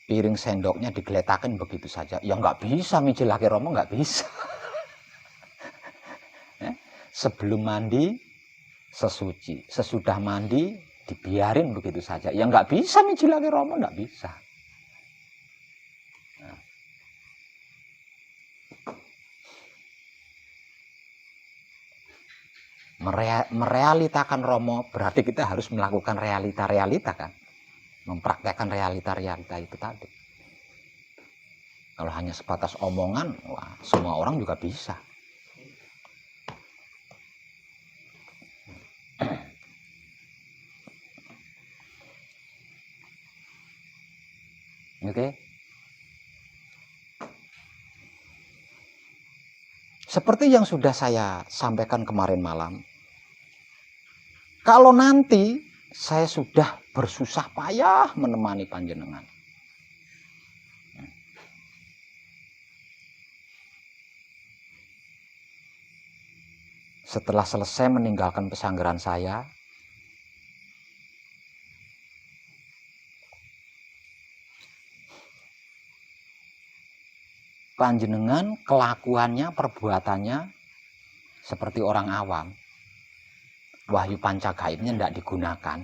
piring sendoknya digeletakin begitu saja. Ya nggak bisa mijilake Romo, nggak bisa. Sebelum mandi sesuci, sesudah mandi dibiarin begitu saja. Ya nggak bisa mijilake Romo, nggak bisa. Nah. Merealitakan Romo berarti kita harus melakukan realita-realita kan, mempraktekkan realita-realita itu tadi. Kalau hanya sebatas omongan, wah, semua orang juga bisa. Oke. Seperti yang sudah saya sampaikan kemarin malam, kalau nanti saya sudah bersusah payah menemani panjenengan, setelah selesai meninggalkan pesanggeran saya, panjenengan kelakuannya, perbuatannya seperti orang awam. Wahyu pancagaibnya tidak digunakan.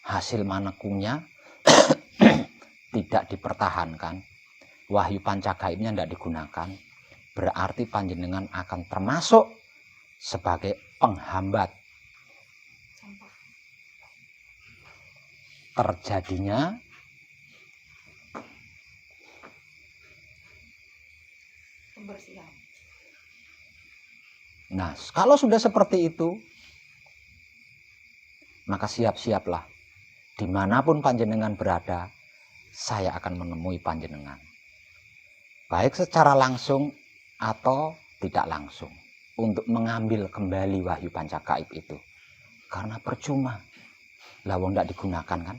Hasil manekungnya tidak dipertahankan. Wahyu pancagaibnya tidak digunakan. Berarti panjenengan akan termasuk sebagai penghambat terjadinya Pembersihan. Nah, kalau sudah seperti itu, maka siap-siaplah. Dimanapun panjenengan berada, saya akan menemui panjenengan. Baik secara langsung atau tidak langsung. Untuk mengambil kembali wahyu pancagaib itu. Karena percuma. Lawang tidak digunakan kan.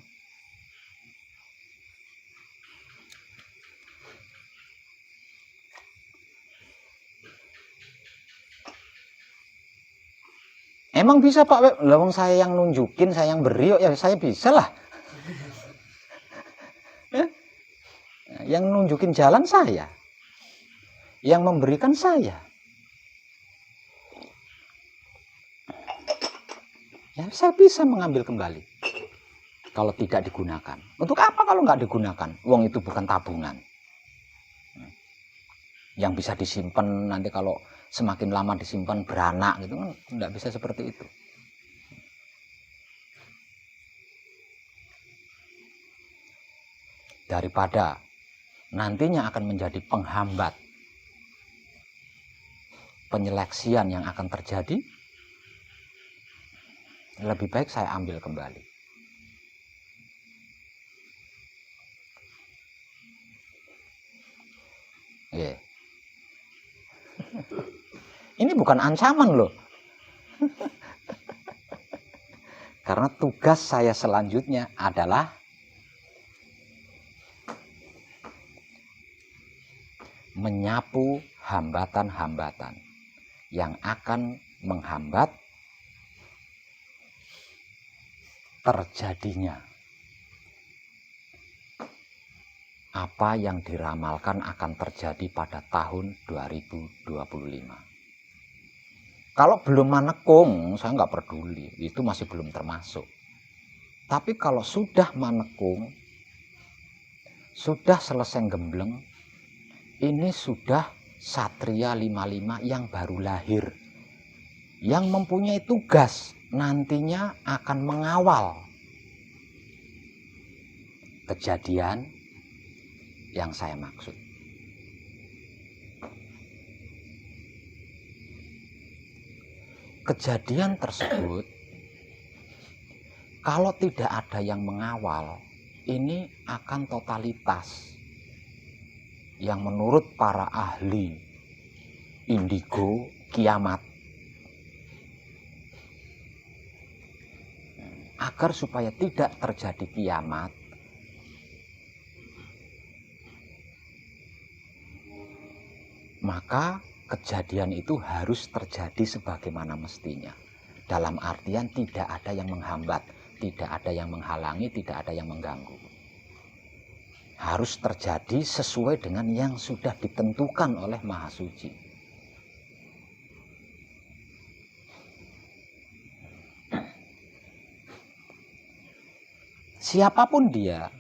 Emang bisa Pak Web? Lawang saya yang nunjukin, saya yang beri, ya saya bisa lah. Yang nunjukin jalan saya. Yang memberikan saya. saya bisa mengambil kembali kalau tidak digunakan. Untuk apa kalau nggak digunakan? Uang itu bukan tabungan yang bisa disimpan, nanti kalau semakin lama disimpan beranak gitu kan, nggak bisa seperti itu. Daripada nantinya akan menjadi penghambat penyeleksian yang akan terjadi, lebih baik saya ambil kembali. Yeah. Ini bukan ancaman loh. Karena tugas saya selanjutnya adalah menyapu hambatan-hambatan yang akan menghambat terjadinya apa yang diramalkan akan terjadi pada tahun 2025. Kalau belum manekung, saya nggak peduli, itu masih belum termasuk. Tapi kalau sudah manekung, sudah selesai gembleng, ini sudah Satria 55 yang baru lahir, yang mempunyai tugas nantinya akan mengawal kejadian yang saya maksud. Kejadian tersebut, kalau tidak ada yang mengawal, ini akan totalitas yang menurut para ahli indigo kiamat. Agar supaya tidak terjadi kiamat, maka kejadian itu harus terjadi sebagaimana mestinya. Dalam artian tidak ada yang menghambat, tidak ada yang menghalangi, tidak ada yang mengganggu. Harus terjadi sesuai dengan yang sudah ditentukan oleh Maha Suci. Siapapun dia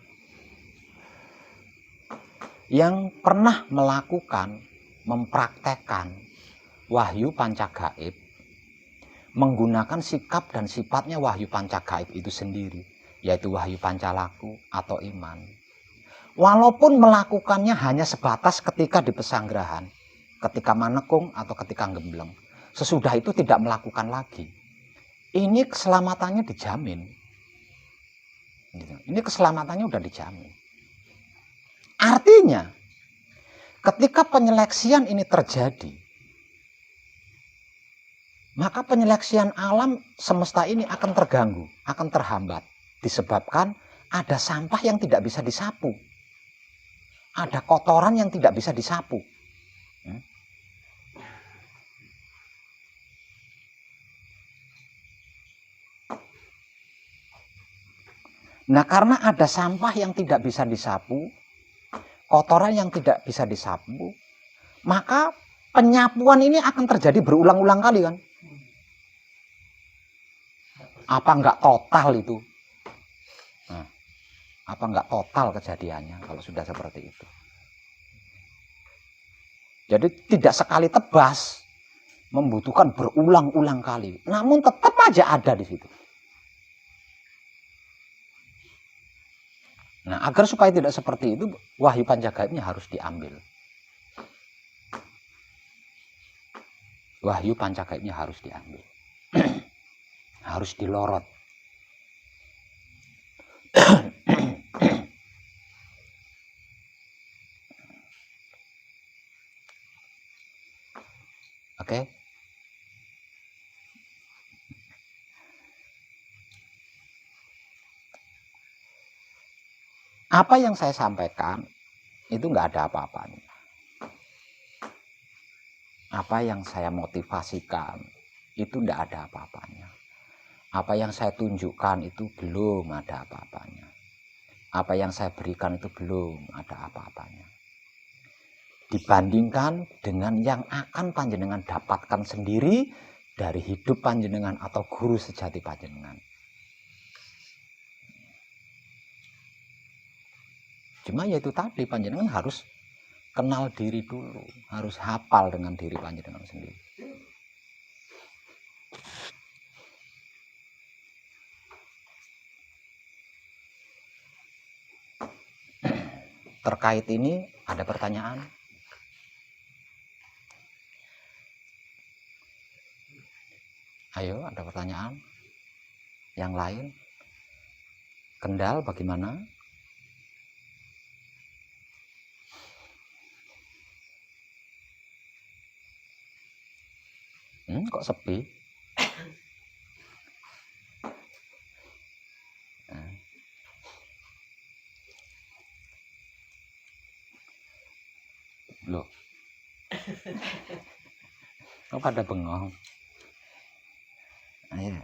yang pernah melakukan, mempraktekkan wahyu pancagaib, menggunakan sikap dan sifatnya wahyu pancagaib itu sendiri, yaitu wahyu pancalaku atau iman. Walaupun melakukannya hanya sebatas ketika di pesanggrahan, ketika manekung atau ketika gembleng, sesudah itu tidak melakukan lagi. Ini keselamatannya dijamin. Ini keselamatannya udah dijamin. Artinya, ketika penyeleksian ini terjadi, maka penyeleksian alam semesta ini akan terganggu, akan terhambat. Disebabkan ada sampah yang tidak bisa disapu. Ada kotoran yang tidak bisa disapu. Nah, karena ada sampah yang tidak bisa disapu, kotoran yang tidak bisa disapu, maka penyapuan ini akan terjadi berulang-ulang kali kan? Apa enggak total itu? Nah, apa enggak total kejadiannya kalau sudah seperti itu? Jadi tidak sekali tebas, membutuhkan berulang-ulang kali. Namun tetap aja ada di situ. Nah, agar supaya tidak seperti itu, wahyu pancagaibnya harus diambil. Wahyu pancagaibnya harus diambil. Harus dilorot. Oke? Apa yang saya sampaikan itu nggak ada apa-apanya. Apa yang saya motivasikan itu nggak ada apa-apanya. Apa yang saya tunjukkan itu belum ada apa-apanya. Apa yang saya berikan itu belum ada apa-apanya. Dibandingkan dengan yang akan panjenengan dapatkan sendiri dari hidup panjenengan atau guru sejati panjenengan. Cuma yaitu tadi, panjenengan harus kenal diri dulu, harus hafal dengan diri panjenengan sendiri. Terkait ini ada pertanyaan? Ayo, ada pertanyaan? Yang lain? Kendal bagaimana? Kok sepi? Loh. Kok pada bengong? Ayo.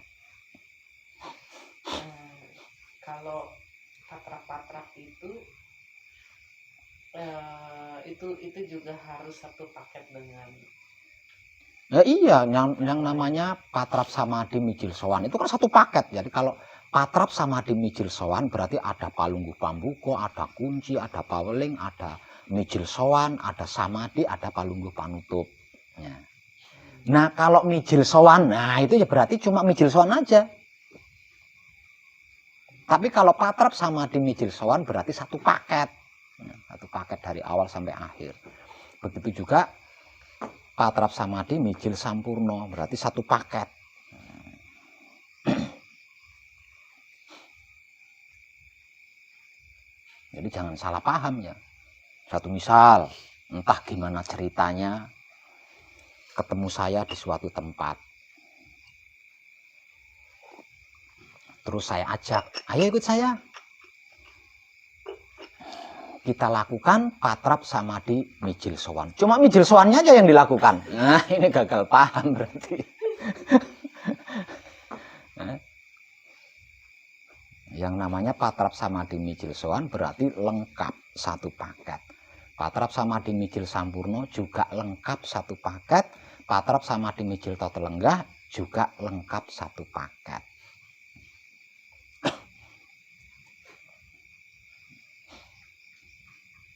Kalau patrap-patrap itu juga harus satu paket dengan Iya, yang namanya patrap samadhi mijil sowan itu kan satu paket. Jadi kalau patrap samadhi mijil sowan berarti ada palungguh pambuko, ada kunci, ada paweling, ada mijil sowan, ada samadhi, ada palungguh panutup. Ya. Nah kalau mijil sowan, nah itu ya berarti cuma mijil sowan aja. Tapi kalau patrap samadhi mijil sowan berarti satu paket. Satu paket dari awal sampai akhir. Begitu juga patrap samadhi mijil sampurno berarti satu paket. Jadi jangan salah paham ya. Satu misal, entah gimana ceritanya, ketemu saya di suatu tempat. Terus saya ajak, ayo ikut saya. Kita lakukan patrap samadhi mijil sowan. Cuma mijil sowannya aja yang dilakukan. Nah, ini gagal paham berarti. Yang namanya patrap samadhi mijil sowan berarti lengkap satu paket. Patrap samadhi mijil sampurno juga lengkap satu paket. Patrap samadhi mijil toto lenggah juga lengkap satu paket.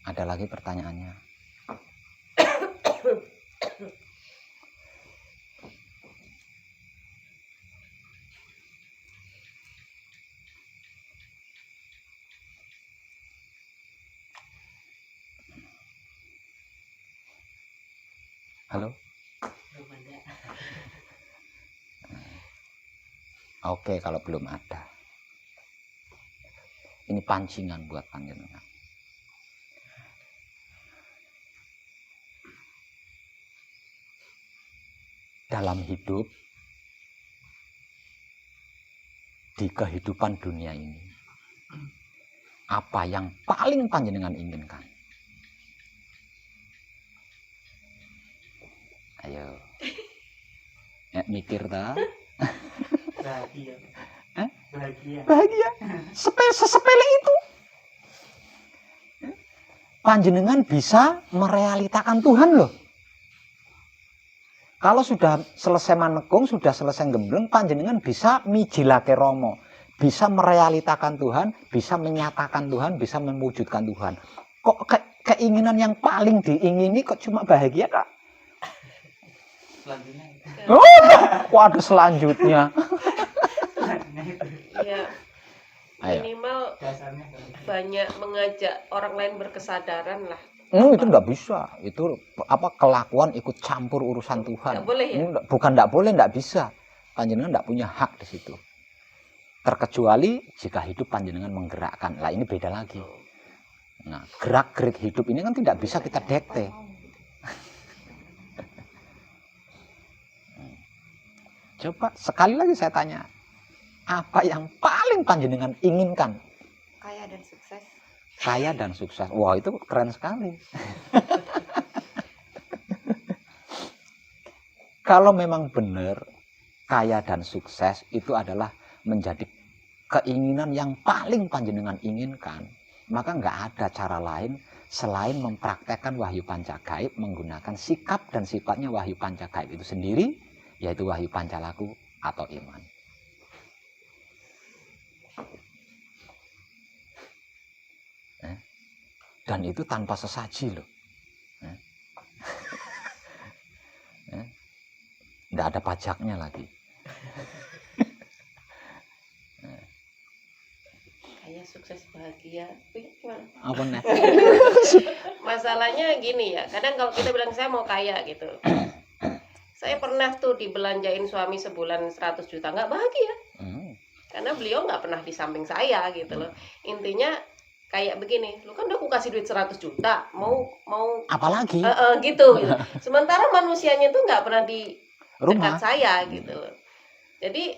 Ada lagi pertanyaannya? Halo? Belum ada. Oke, kalau belum ada. Ini pancingan buat panjenengan. Dalam hidup, di kehidupan dunia ini, apa yang paling panjenengan inginkan? Ayo. Ya, mikir ta? Bahagia. Bahagia. Bahagia. Sesepele itu. Panjenengan bisa merealitakan Tuhan loh. Kalau sudah selesai manekung, sudah selesai gembleng, panjenengan bisa mijilake Romo, bisa merealitakan Tuhan, bisa menyatakan Tuhan, bisa mewujudkan Tuhan. Kok keinginan yang paling diingini kok cuma bahagia, Kak? Selanjutnya itu. Oh, waduh selanjutnya. Ya, Ayo. minimal Dasarnya banyak mengajak orang lain berkesadaran lah. Itu nggak bisa. Itu apa kelakuan ikut campur urusan Tuhan. Nggak boleh ya? Bukan nggak boleh, nggak bisa. Panjenengan nggak punya hak di situ. Terkecuali jika hidup panjenengan menggerakkan. Lah ini beda lagi. Nah, gerak-gerik hidup ini kan tidak bisa kita dekte. Coba sekali lagi saya tanya, apa yang paling panjenengan inginkan? Kaya dan sukses. Kaya dan sukses. Wah, itu keren sekali. Kalau memang benar kaya dan sukses itu adalah menjadi keinginan yang paling panjenengan inginkan, maka nggak ada cara lain selain mempraktekkan wahyu pancagaib menggunakan sikap dan sifatnya wahyu pancagaib itu sendiri yaitu wahyu pancalaku atau iman. Dan itu tanpa sesaji loh. Nggak ada pajaknya lagi. Kayak sukses bahagia. Gimana? Apa nih? Masalahnya gini ya, kadang kalau kita bilang saya mau kaya gitu. Saya pernah tuh dibelanjain suami sebulan 100 juta, nggak bahagia. Karena beliau nggak pernah di samping saya gitu loh. Intinya kayak begini, lu kan udah aku kasih duit 100 juta, mau Apalagi gitu. Sementara manusianya tuh nggak pernah di dekat rumah. saya gitu loh. Jadi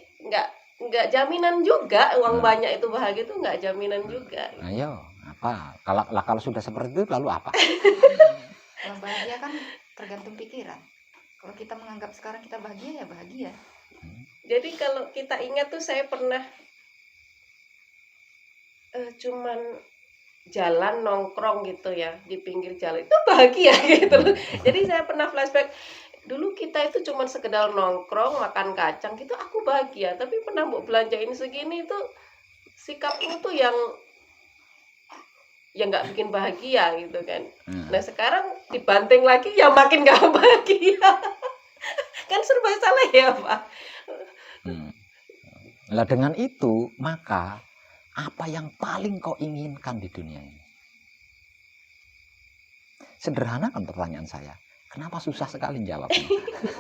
nggak jaminan juga uang banyak itu bahagia, itu nggak jaminan juga. Ayo, apa? Kalau sudah seperti itu lalu apa? Kalau bahagia kan tergantung pikiran. Kalau kita menganggap sekarang kita bahagia, ya bahagia. Jadi kalau kita ingat tuh saya pernah cuman jalan nongkrong gitu ya di pinggir jalan itu bahagia gitu loh. Jadi saya pernah flashback dulu kita itu cuman sekedar nongkrong makan kacang gitu aku bahagia, tapi pernah mau belanjain segini itu sikapmu tuh yang nggak bikin bahagia gitu kan. Nah sekarang dibanting lagi ya makin nggak bahagia. Kan serba salah ya Pak. Lah dengan itu maka apa yang paling kau inginkan di dunia ini? Sederhana kan pertanyaan saya. Kenapa susah sekali jawabnya?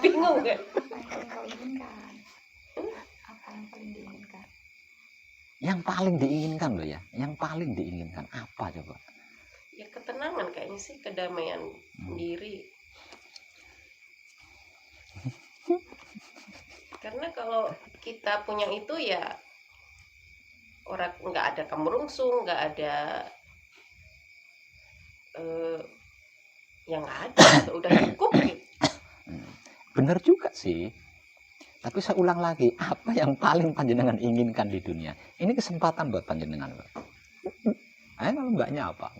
Bingung kan? Apa yang paling kau inginkan? Apa yang paling diinginkan? Yang paling diinginkan loh ya. Yang paling diinginkan apa coba? Ya ketenangan kayaknya sih, kedamaian diri. Karena kalau kita punya itu ya orang nggak ada kemerungsung, nggak ada yang ada, udah cukup gitu. Benar juga sih. Tapi saya ulang lagi, apa yang paling panjenengan inginkan di dunia? Ini kesempatan buat panjenengan. Ayo kalau mbaknya apa?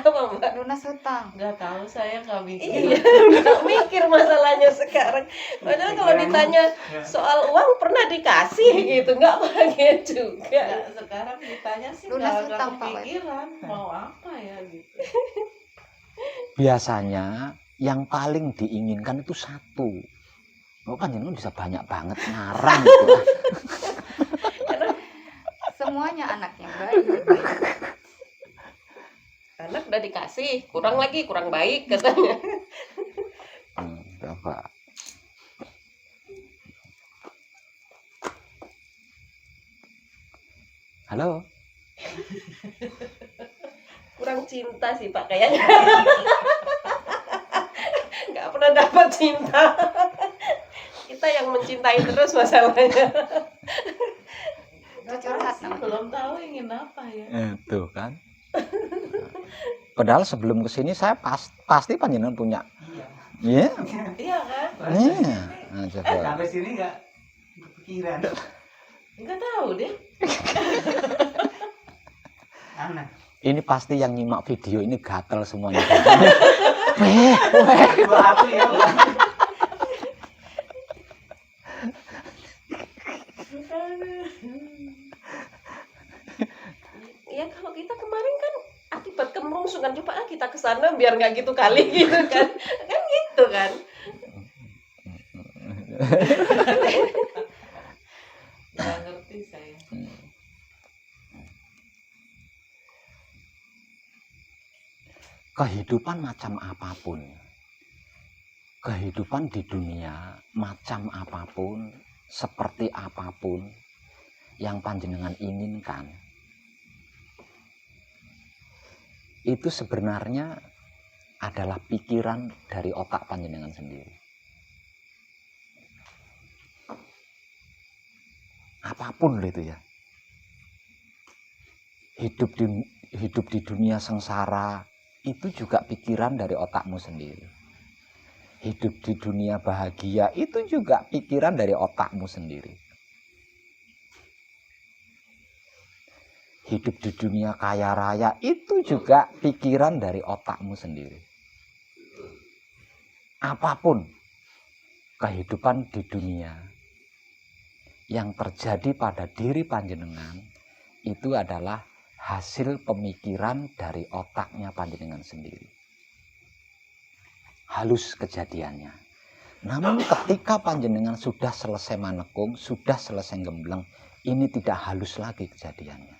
Apa Mbak? Lunas hutang. Nggak tahu, saya nggak mikir. Iya, nggak mikir masalahnya sekarang. Padahal kalau ditanya soal uang pernah dikasih gitu, nggak bahagia juga. Nggak, sekarang ditanya sih Lunas nggak hutang, Pak, kepikiran mau apa ya gitu. Biasanya yang paling diinginkan itu satu. Oh, panjenengan bisa banyak banget ngarang gitu. Semuanya anaknya baik. Anak udah dikasih, kurang lagi, kurang baik katanya. Coba. Halo. Kurang cinta sih Pak kayaknya. Nggak pernah dapat cinta. Kita yang mencintai terus masalahnya. Itu curhat Sih, namanya. belum tahu ingin apa ya. Tuh kan. Padahal sebelum kesini saya pasti panjenengan punya. Iya. Iya. Iya kan? Iya. Nah, coba. Sampai sini nggak kepikiran. Nggak tahu deh. Aneh. Ini pasti yang nyimak video ini gatel semuanya. Buat aku ya. Ya kalau kita kemarin kan akibat kemerungsungan, coba kita ke sana biar nggak gitu kali gitu kan. Kan gitu kan. Nggak ngerti saya. Kehidupan macam apapun, kehidupan di dunia macam apapun, seperti apapun yang panjenengan inginkan, itu sebenarnya adalah pikiran dari otak panjenengan sendiri. Apapun itu ya. Hidup di dunia sengsara itu juga pikiran dari otakmu sendiri. Hidup di dunia bahagia itu juga pikiran dari otakmu sendiri. Hidup di dunia kaya raya itu juga pikiran dari otakmu sendiri. Apapun kehidupan di dunia yang terjadi pada diri panjenengan itu adalah hasil pemikiran dari otaknya panjenengan sendiri. Halus kejadiannya. Namun ketika panjenengan sudah selesai manekung, sudah selesai gembleng, ini tidak halus lagi kejadiannya.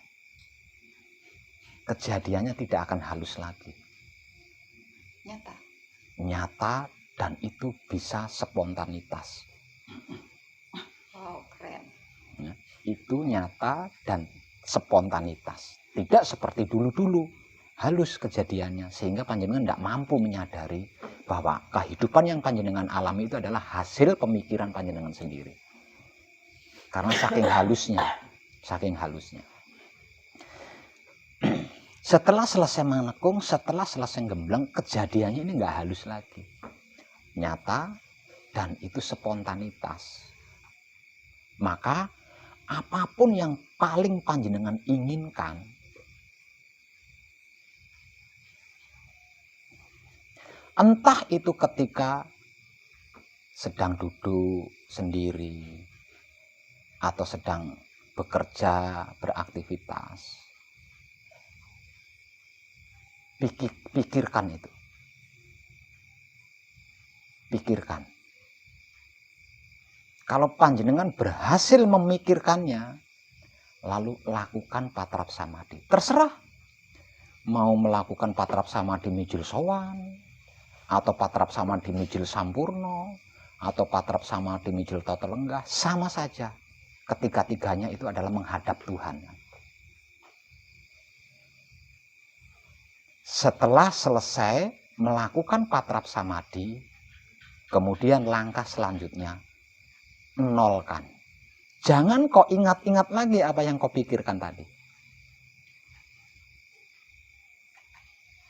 Kejadiannya tidak akan halus lagi. Nyata. Nyata dan itu bisa spontanitas. Wow, keren. Ya, itu nyata dan spontanitas. Tidak seperti dulu-dulu. Halus kejadiannya sehingga panjenengan tidak mampu menyadari bahwa kehidupan yang panjenengan alami itu adalah hasil pemikiran panjenengan sendiri. Karena saking halusnya. Setelah selesai manekung, setelah selesai gembleng, kejadiannya ini nggak halus lagi. Nyata dan itu spontanitas. Maka apapun yang paling panjenengan inginkan, entah itu ketika sedang duduk sendiri atau sedang bekerja, beraktivitas, pikirkan itu. Pikirkan. Kalau panjenengan berhasil memikirkannya, lalu lakukan patrap samadhi. Terserah. Mau melakukan patrap samadhi mijil sowan, atau patrap samadhi mijil sampurno, atau patrap samadhi mijil tata lenggah, sama saja. Ketiga-tiganya itu adalah menghadap Tuhan. Setelah selesai melakukan patrap samadhi, kemudian langkah selanjutnya, nolkan. Jangan kau ingat-ingat lagi apa yang kau pikirkan tadi.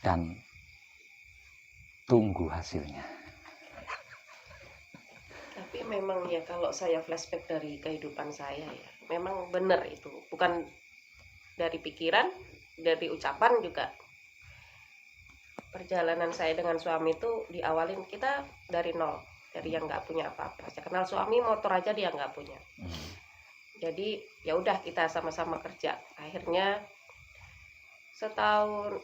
Dan tunggu hasilnya. Tapi memang ya kalau saya flashback dari kehidupan saya ya, memang benar itu. Bukan dari pikiran, dari ucapan juga. Perjalanan saya dengan suami itu diawalin kita dari nol, dari yang nggak punya apa-apa. Saya kenal suami, motor aja dia nggak punya. Jadi ya udah kita sama-sama kerja. Akhirnya setahun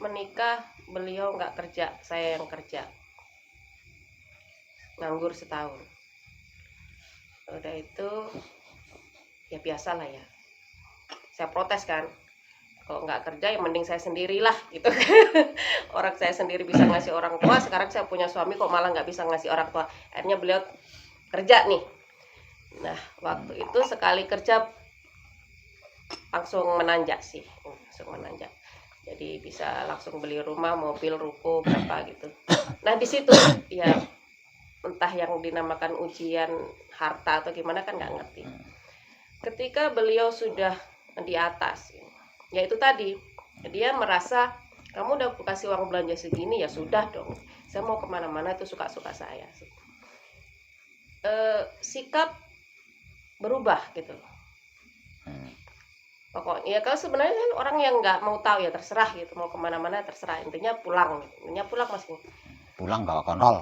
menikah, beliau nggak kerja, saya yang kerja. Nganggur setahun. Udah itu ya biasalah ya. Saya protes kan. Kalau nggak kerja ya mending saya sendirilah gitu. Orang saya sendiri bisa ngasih orang tua, sekarang saya punya suami kok malah nggak bisa ngasih orang tua. Akhirnya beliau kerja nih. Nah waktu itu sekali kerja langsung menanjak sih, langsung menanjak. Jadi bisa langsung beli rumah, mobil, ruko berapa gitu. Nah di situ ya entah yang dinamakan ujian harta atau gimana kan nggak ngerti. Ketika beliau sudah di atas, ya itu tadi dia merasa kamu udah kasih uang belanja segini ya sudah dong. Saya mau kemana-mana itu suka-suka saya. Sikap berubah gitu. Pokoknya kalau sebenarnya kan orang yang nggak mau tahu ya terserah gitu, mau kemana-mana terserah, intinya pulang gitu. Intinya pulang Mas. Pulang bawa kontol.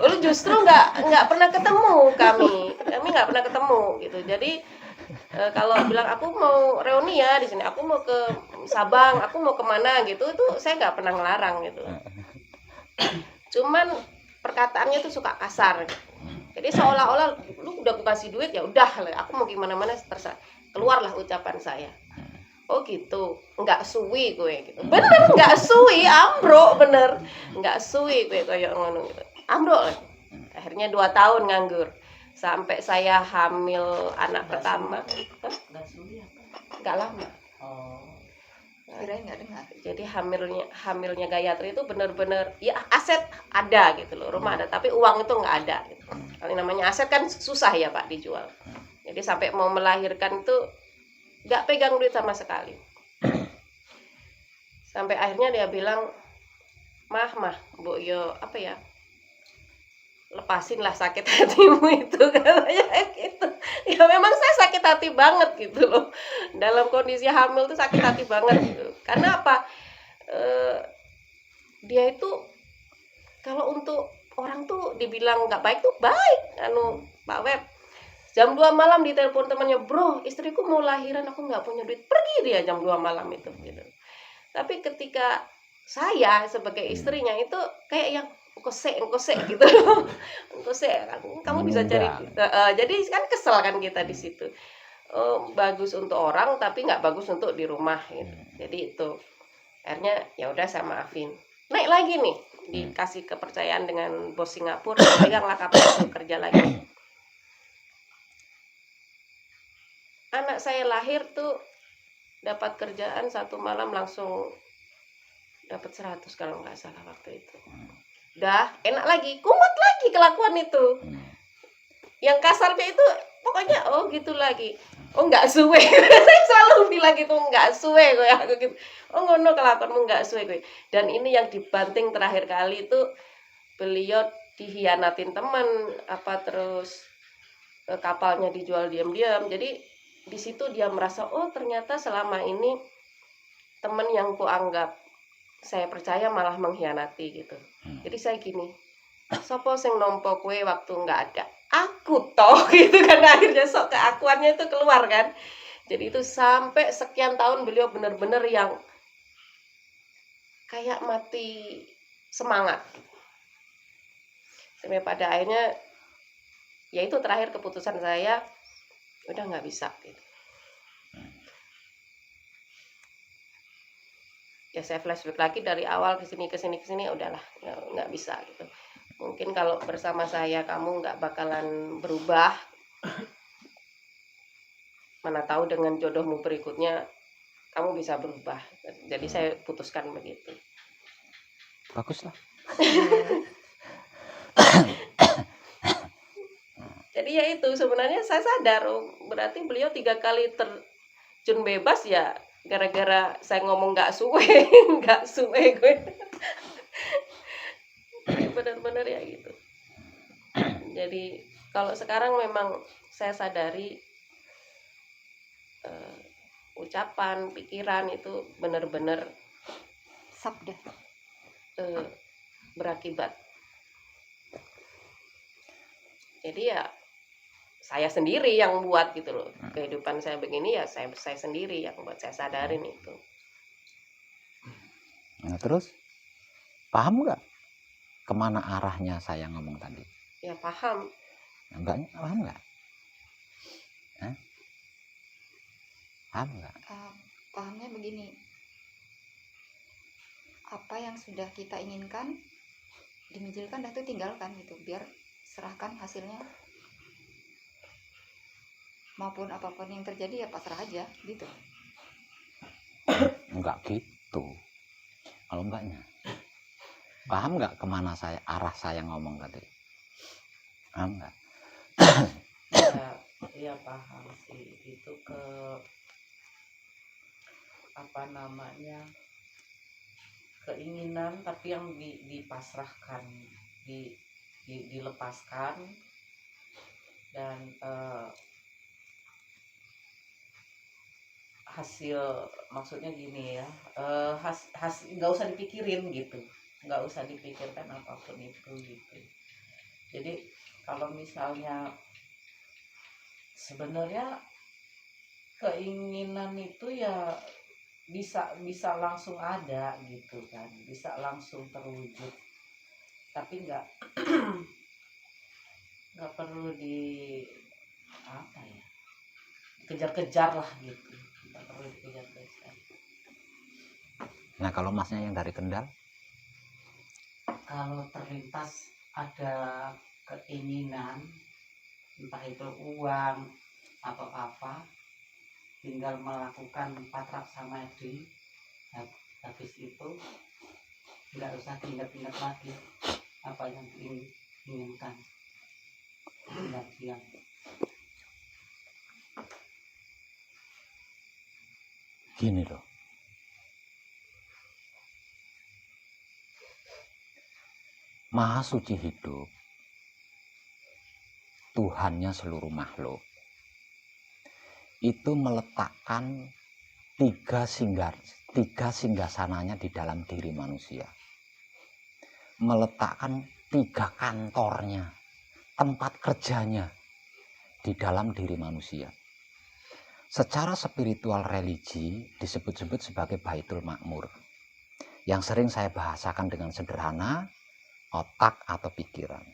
Lu justru nggak pernah ketemu kami nggak pernah ketemu gitu. Jadi kalau bilang aku mau reuni ya di sini, aku mau ke Sabang, aku mau kemana gitu, itu saya nggak pernah ngelarang gitu. Cuman perkataannya tuh suka kasar. Jadi seolah-olah lu udah aku kasih duit ya udah, aku mau gimana-mana terserah. Keluarlah ucapan saya. Oh gitu, nggak suwi gue gitu. Bener nggak suwi, ambruk bener. Nggak suwi gue kayak ngono gitu. Ambruk. Akhirnya 2 tahun nganggur. Sampai saya hamil anak pertama. Nggak lama. Kirain nggak dengar. Jadi hamilnya Gayatri itu bener-bener ya aset ada gitu loh, rumah ada, tapi uang itu nggak ada gitu. Kalau namanya aset kan susah ya Pak dijual. Jadi sampai mau melahirkan itu nggak pegang duit sama sekali. Sampai akhirnya dia bilang, mah, Bu yo apa ya, lepasin lah sakit hatimu itu katanya gitu. Ya memang saya sakit hati banget gitu loh. Dalam kondisi hamil tuh sakit hati banget gitu. Karena apa? Dia itu kalau untuk orang tuh dibilang nggak baik tuh baik. Pak Web, jam 2 malam ditelepon temannya, bro istriku mau lahiran, aku nggak punya duit, pergi dia jam 2 malam itu gitu. Tapi ketika saya sebagai istrinya itu kayak yang engkose gitu. Engkose, kamu bisa cari. Jadi kan kesel kan kita di situ. Bagus untuk orang tapi nggak bagus untuk di rumah gitu. Jadi itu akhirnya ya udah saya maafin. Naik lagi nih, dikasih kepercayaan dengan bos Singapura, peganglah kapal kerja lagi. Anak saya lahir tuh dapat kerjaan 1 malam langsung dapat 100 kalau nggak salah waktu itu. Udah enak lagi, kumat lagi kelakuan itu. Yang kasarnya itu pokoknya gitu lagi. Nggak suwe. Saya selalu bilang gitu, nggak suwe gue aku gitu. Ngono kelakuanmu nggak suwe gue. Dan ini yang dibanting terakhir kali itu beliau dihianatin teman, terus kapalnya dijual diam-diam. Jadi di situ dia merasa ternyata selama ini teman yang kuanggap saya percaya malah mengkhianati gitu. Jadi saya gini, sopo sing nompo kue waktu nggak ada, aku toh gitu kan. Akhirnya sok keakuannya itu keluar kan. Jadi itu sampai sekian tahun beliau benar-benar yang kayak mati semangat. Sampai pada akhirnya ya itu terakhir keputusan saya udah nggak bisa gitu. Ya saya flashback lagi dari awal ke sini udahlah nggak bisa gitu. Mungkin kalau bersama saya kamu nggak bakalan berubah, mana tahu dengan jodohmu berikutnya kamu bisa berubah. Jadi saya putuskan begitu. Bagus lah. Jadi ya itu sebenarnya saya sadar berarti beliau 3 kali terjun bebas ya gara-gara saya ngomong nggak suwe gue. Benar-benar ya gitu. Jadi kalau sekarang memang saya sadari ucapan, pikiran itu benar-benar sabda berakibat. Jadi ya saya sendiri yang buat gitu loh. Kehidupan saya begini ya saya sendiri yang buat, saya sadarin itu. Nah, terus paham nggak kemana arahnya saya ngomong tadi? Ya paham. Enggaknya paham nggak? Paham nggak? Pahamnya begini, apa yang sudah kita inginkan dimijilkan dah itu tinggalkan gitu, biar serahkan hasilnya, maupun apapun yang terjadi ya pasrah aja gitu. Enggak gitu. Kalau enggaknya paham nggak kemana arah saya ngomong tadi? Paham nggak? Ya paham sih, itu ke keinginan tapi yang dipasrahkan, dilepaskan, dan hasil maksudnya gini ya, nggak usah dipikirin gitu, nggak usah dipikirkan apapun itu gitu. Jadi kalau misalnya sebenarnya keinginan itu ya bisa langsung ada gitu kan, bisa langsung terwujud, tapi nggak perlu dikejar-kejar lah gitu, nggak perlu dikejar-kejar. Nah kalau masnya yang dari Kendal, Kalau terlintas ada keinginan, entah itu uang atau apa, tinggal melakukan patrak samadhi, habis itu nggak usah diingat-ingat lagi apa yang diinginkan, tinggal diam. gini loh, Maha Suci hidup, Tuhannya seluruh makhluk, itu meletakkan tiga singgasananya di dalam diri manusia. Meletakkan 3 kantornya, tempat kerjanya di dalam diri manusia. Secara spiritual religi disebut-sebut sebagai Baitul Makmur, yang sering saya bahasakan dengan sederhana, otak atau pikiran.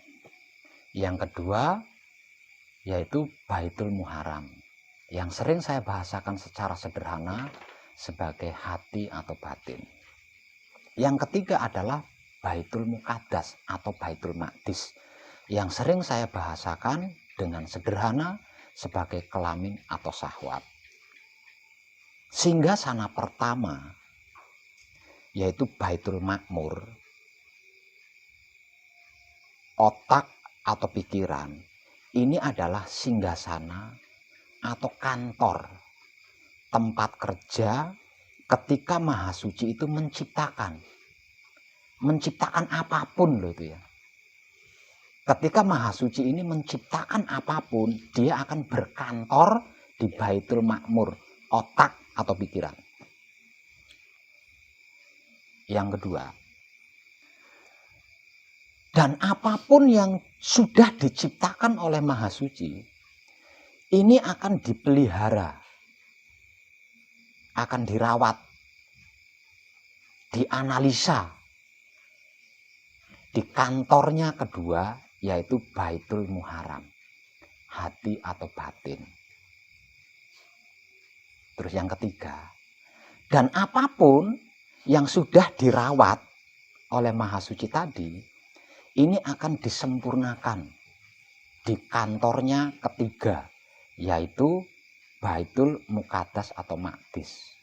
Yang kedua yaitu Baitul Muharram, yang sering saya bahasakan secara sederhana sebagai hati atau batin. Yang ketiga adalah Baitul Muqaddas atau Baitul Maqdis, yang sering saya bahasakan dengan sederhana sebagai kelamin atau syahwat. Singgasana pertama yaitu Baitul Makmur, otak atau pikiran, ini adalah singgasana atau kantor, tempat kerja ketika Maha Suci itu menciptakan apapun loh itu ya. Ketika Maha Suci ini menciptakan apapun, dia akan berkantor di Baitul Makmur, otak atau pikiran. Yang kedua, dan apapun yang sudah diciptakan oleh Maha Suci, ini akan dipelihara, akan dirawat, dianalisa di kantornya kedua, yaitu Baitul Muharram, hati atau batin. Terus yang ketiga, dan apapun yang sudah dirawat oleh Maha Suci tadi, ini akan disempurnakan di kantornya ketiga, yaitu Baitul Muqaddas atau Maqdis,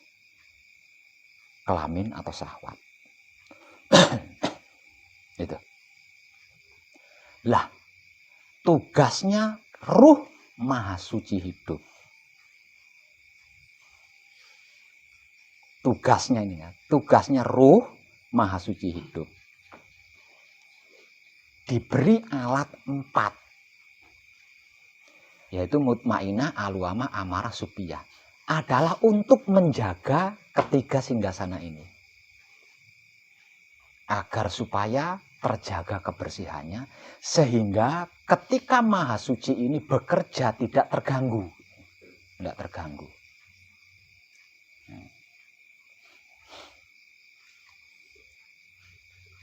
kelamin atau syahwat. Itu. Lah, tugasnya ruh Maha Suci hidup. Tugasnya ini ya, tugasnya ruh Maha Suci hidup. Diberi alat 4, yaitu mutmainah, alwama, amarah, supiyah, adalah untuk menjaga ketiga singgasana ini, agar supaya terjaga kebersihannya, sehingga ketika Maha Suci ini bekerja tidak terganggu.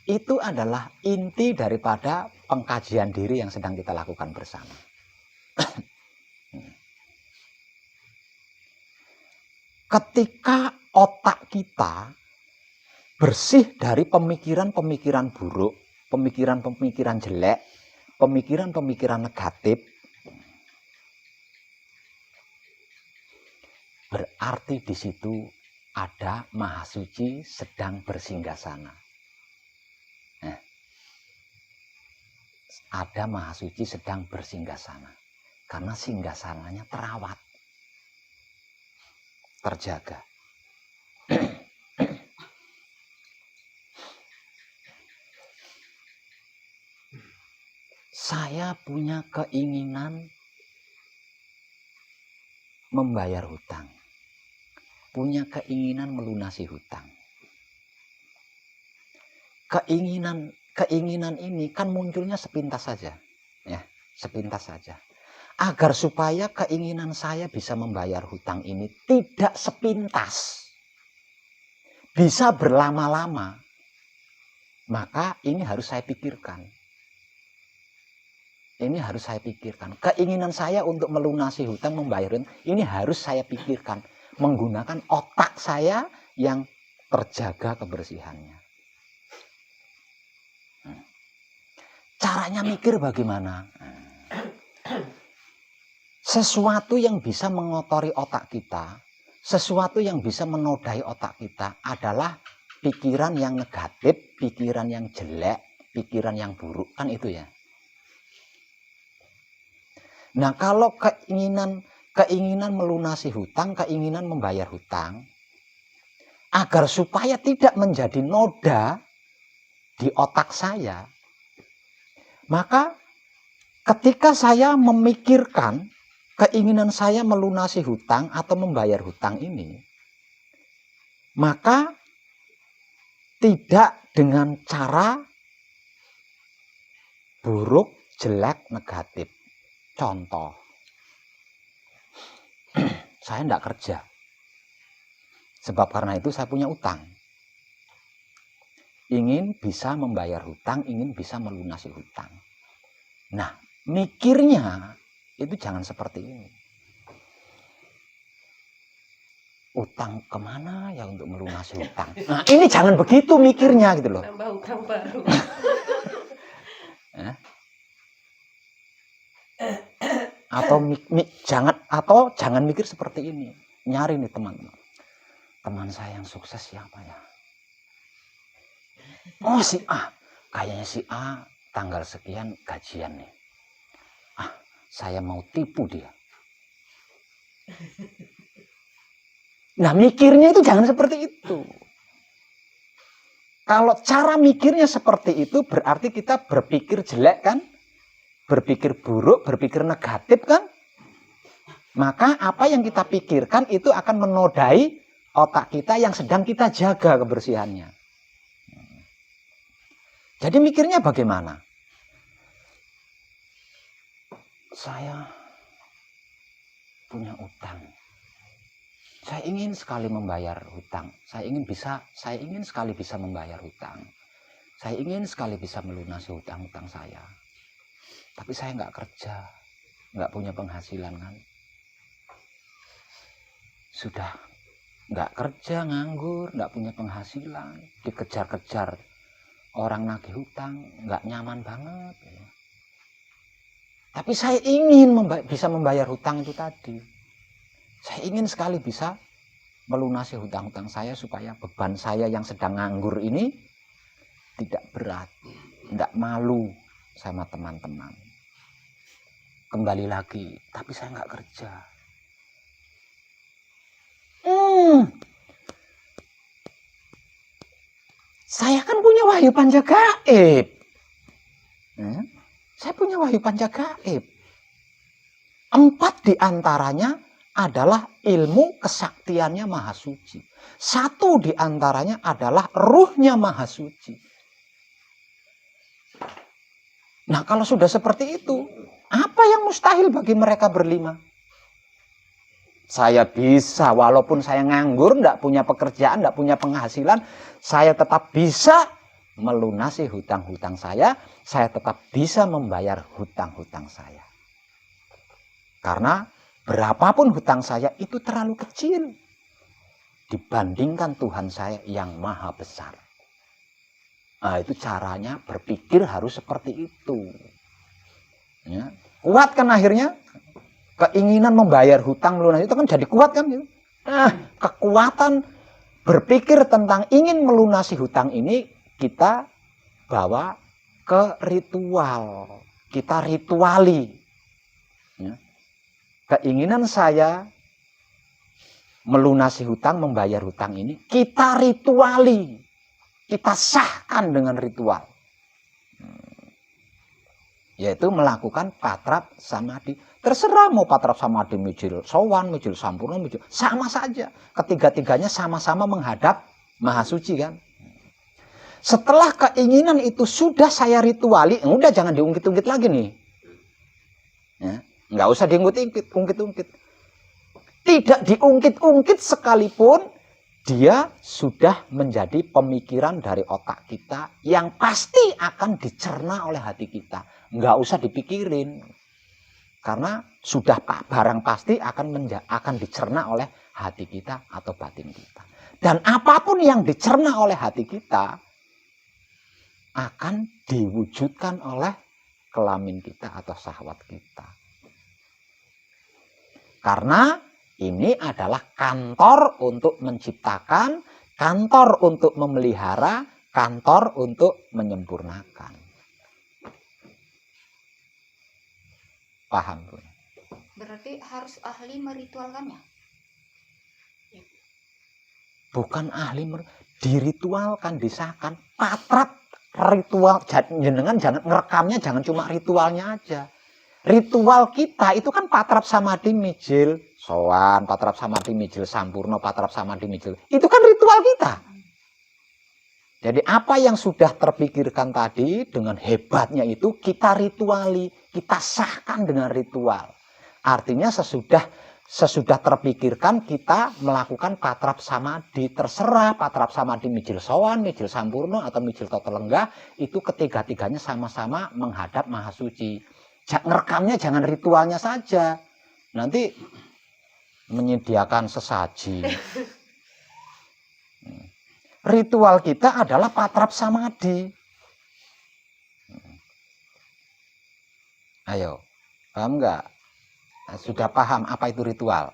Itu adalah inti daripada pengkajian diri yang sedang kita lakukan bersama. Ketika otak kita bersih dari pemikiran-pemikiran buruk, pemikiran-pemikiran jelek, pemikiran-pemikiran negatif, berarti di situ ada Maha Suci sedang bersinggasana. Ada Maha Suci sedang bersinggasana, karena singgasananya terawat, terjaga. Saya punya keinginan membayar hutang, punya keinginan melunasi hutang. Keinginan ini kan munculnya sepintas saja, ya, sepintas saja. Agar supaya keinginan saya bisa membayar hutang ini tidak sepintas, bisa berlama-lama, maka ini harus saya pikirkan. Ini harus saya pikirkan. Keinginan saya untuk melunasi hutang, membayar hutang, ini harus saya pikirkan menggunakan otak saya yang terjaga kebersihannya. Caranya mikir bagaimana? Sesuatu yang bisa mengotori otak kita, sesuatu yang bisa menodai otak kita adalah pikiran yang negatif, pikiran yang jelek, pikiran yang buruk, kan itu ya. Nah, kalau keinginan melunasi hutang, keinginan membayar hutang, agar supaya tidak menjadi noda di otak saya, maka ketika saya memikirkan keinginan saya melunasi hutang atau membayar hutang ini, maka tidak dengan cara buruk, jelek, negatif. Contoh, saya tidak kerja. Sebab karena itu saya punya utang. Ingin bisa membayar hutang, ingin bisa melunasi hutang. Nah, mikirnya itu jangan seperti ini. Utang kemana ya untuk melunasi hutang? Nah, ini jangan begitu mikirnya gitu loh. Nambah utang baru. Jangan mikir seperti ini. Nyari nih teman-teman. Teman saya yang sukses siapa ya? Oh, si A. Kayaknya si A tanggal sekian gajian nih. Saya mau tipu dia. Nah, mikirnya itu jangan seperti itu. Kalau cara mikirnya seperti itu berarti kita berpikir jelek kan? Berpikir buruk, berpikir negatif kan? Maka apa yang kita pikirkan itu akan menodai otak kita yang sedang kita jaga kebersihannya. Jadi mikirnya bagaimana? Saya punya utang. Saya ingin sekali membayar hutang. Saya ingin sekali bisa membayar hutang. Saya ingin sekali bisa melunasi hutang-hutang saya. Tapi saya nggak kerja, nggak punya penghasilan kan. Sudah nggak kerja, nganggur, nggak punya penghasilan, dikejar-kejar orang nagih hutang, nggak nyaman banget. Ya. Tapi saya ingin bisa membayar hutang itu tadi. Saya ingin sekali bisa melunasi hutang-hutang saya supaya beban saya yang sedang nganggur ini tidak berat, tidak malu sama teman-teman. Kembali lagi, tapi saya nggak kerja. Saya kan punya wahyu panca gaib. Saya punya wahyu panca gaib. 4 diantaranya adalah ilmu kesaktiannya Maha Suci. 1 diantaranya adalah ruhnya Maha Suci. Nah, kalau sudah seperti itu, apa yang mustahil bagi mereka berlima? Saya bisa, walaupun saya nganggur, tidak punya pekerjaan, tidak punya penghasilan, saya tetap bisa melunasi hutang-hutang saya tetap bisa membayar hutang-hutang saya. Karena berapapun hutang saya itu terlalu kecil dibandingkan Tuhan saya yang maha besar. Nah, itu caranya berpikir harus seperti itu. Ya. Kuat kan akhirnya? Keinginan membayar hutang melunasi itu kan jadi kuat kan? Gitu. Nah, kekuatan berpikir tentang ingin melunasi hutang ini kita bawa ke ritual. Kita rituali. Ya. Keinginan saya melunasi hutang, membayar hutang ini, kita rituali. Kita sahkan dengan ritual. Yaitu melakukan patrap samadhi. Terserah mau patrap samadhi mijil sowan, mijil sampurna, mijil, sama saja. Ketiga-tiganya sama-sama menghadap Maha Suci kan. Setelah keinginan itu sudah saya rituali, udah jangan diungkit-ungkit lagi nih. Ya, nggak usah diungkit-ungkit. Tidak diungkit-ungkit sekalipun, dia sudah menjadi pemikiran dari otak kita yang pasti akan dicerna oleh hati kita. Nggak usah dipikirin. Karena sudah barang pasti akan dicerna oleh hati kita atau batin kita. Dan apapun yang dicerna oleh hati kita akan diwujudkan oleh kelamin kita atau syahwat kita. Karena ini adalah kantor untuk menciptakan, kantor untuk memelihara, kantor untuk menyempurnakan. Paham, Bu? Berarti harus ahli meritualkannya? Bukan ahli, diritualkan, disahkan. Patrap ritual, jenengan jangan ngerekamnya, jangan cuma ritualnya aja. Ritual kita itu kan patrap samadhi mijil sowan, patrap samadhi mijil sampurna, patrap samadhi mijil. Itu kan ritual kita. Jadi apa yang sudah terpikirkan tadi dengan hebatnya itu kita rituali, kita sahkan dengan ritual. Artinya sesudah terpikirkan kita melakukan patrap samadhi. Terserah patrap samadhi mijil sowan, mijil sampurno atau mijil toto lenggah, itu ketiga-tiganya sama-sama menghadap Maha Suci. Ngerekamnya jangan ritualnya saja. Nanti menyediakan sesaji. Ritual kita adalah patrap samadhi. Ayo, paham nggak? Sudah paham apa itu ritual?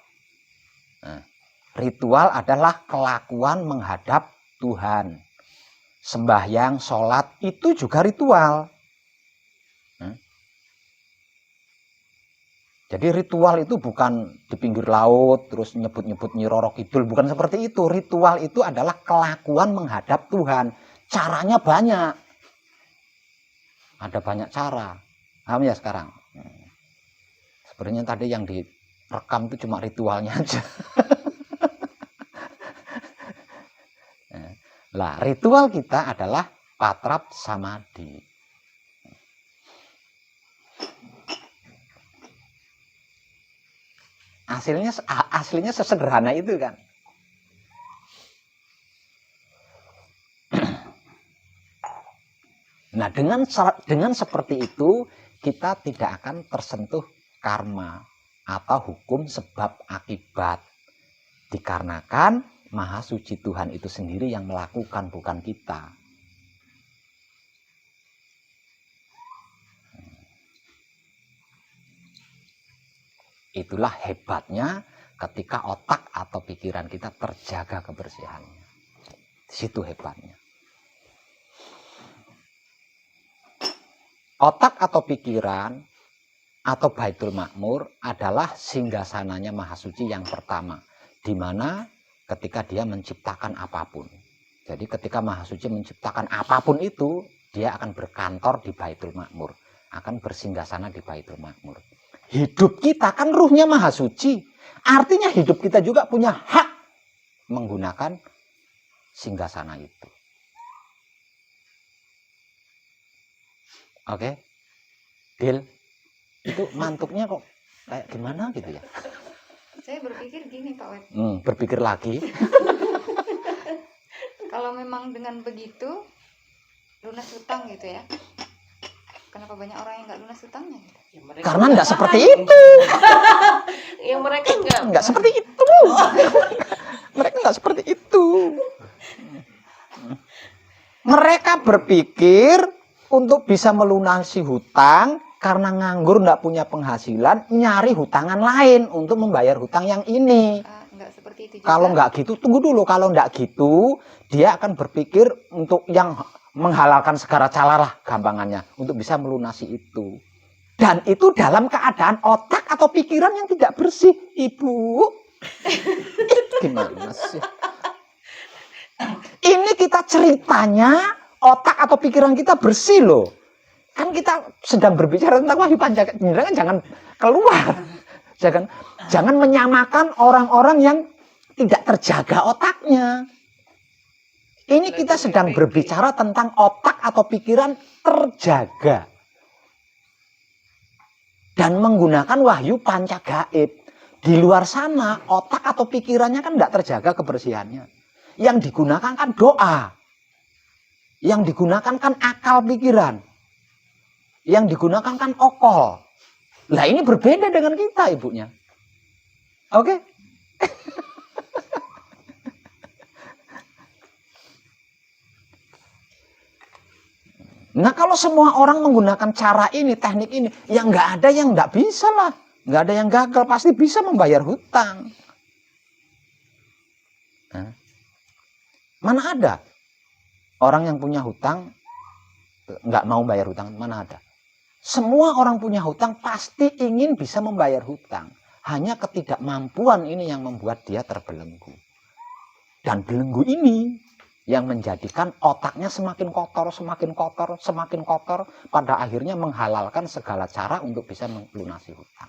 Nah, ritual adalah kelakuan menghadap Tuhan. Sembahyang, sholat, itu juga ritual. Jadi ritual itu bukan di pinggir laut, terus nyebut-nyebut Nyi Roro Kidul, bukan seperti itu. Ritual itu adalah kelakuan menghadap Tuhan. Caranya banyak. Ada banyak cara. Paham ya sekarang? Sebenarnya tadi yang direkam itu cuma ritualnya aja. Lah, ritual kita adalah patrap samadhi. Aslinya sesederhana itu kan. Nah, dengan seperti itu kita tidak akan tersentuh karma atau hukum sebab akibat. Dikarenakan Maha Suci Tuhan itu sendiri yang melakukan, bukan kita. Itulah hebatnya ketika otak atau pikiran kita terjaga kebersihannya. Di situ hebatnya. Otak atau pikiran atau Baitul Makmur adalah singgasananya Maha Suci yang pertama, di mana ketika dia menciptakan apapun. Jadi ketika Maha Suci menciptakan apapun itu, dia akan berkantor di Baitul Makmur, akan bersinggasana di Baitul Makmur. Hidup kita kan ruhnya Maha Suci. Artinya hidup kita juga punya hak menggunakan singgasana itu. Oke? Deal? Itu mantuknya kok kayak gimana gitu ya? Saya berpikir gini Pak Web. Berpikir lagi. Kalau memang dengan begitu lunas hutang gitu ya. Kenapa banyak orang yang nggak lunas hutangnya? Ya, mereka Karena nggak seperti itu. Ya mereka Nggak seperti itu. Mereka nggak seperti itu. Mereka berpikir untuk bisa melunasi hutang karena nganggur nggak punya penghasilan, nyari hutangan lain untuk membayar hutang yang ini. Nggak seperti itu juga. Kalau nggak gitu, tunggu dulu. Kalau nggak gitu, dia akan berpikir untuk yang menghalalkan segala cara lah gampangannya untuk bisa melunasi itu. Dan itu dalam keadaan otak atau pikiran yang tidak bersih, Ibu. Gimana sih? Ini kita ceritanya otak atau pikiran kita bersih loh. Kan kita sedang berbicara tentang Wahyu Pancaindera, jangan keluar. Jangan menyamakan orang-orang yang tidak terjaga otaknya. Ini kita sedang berbicara tentang otak atau pikiran terjaga. Dan menggunakan wahyu panca gaib. Di luar sana, otak atau pikirannya kan tidak terjaga kebersihannya. Yang digunakan kan doa. Yang digunakan kan akal pikiran. Yang digunakan kan okol. Lah ini berbeda dengan kita, ibunya. Oke? Nah kalau semua orang menggunakan cara ini, teknik ini, ya nggak ada yang nggak bisa lah. Nggak ada yang gagal, pasti bisa membayar hutang. Nah, mana ada orang yang punya hutang nggak mau bayar hutang, mana ada? Semua orang punya hutang pasti ingin bisa membayar hutang. Hanya ketidakmampuan ini yang membuat dia terbelenggu. Dan belenggu ini yang menjadikan otaknya semakin kotor, pada akhirnya menghalalkan segala cara untuk bisa melunasi hutang.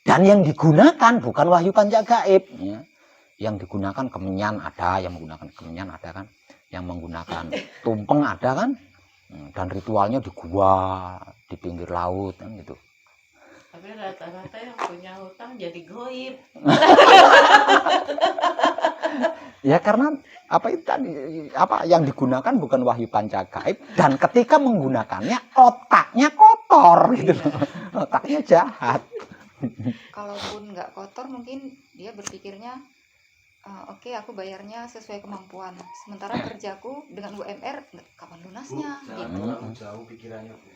Dan yang digunakan bukan wahyu panca gaib, ya. yang digunakan kemenyan ada, yang menggunakan kemenyan ada kan, yang menggunakan tumpeng ada kan, dan ritualnya di gua, di pinggir laut kan gitu. Tapi rata-rata yang punya hutang jadi goib. Ya karena apa itu tadi, apa yang digunakan bukan wahyu pancagaib, dan ketika menggunakannya otaknya kotor gitu loh. Otaknya jahat. Kalaupun nggak kotor mungkin dia berpikirnya oke, aku bayarnya sesuai kemampuan. Sementara kerjaku dengan UMR kapan lunasnya gitu. Jangan jauh pikirannya, Bu.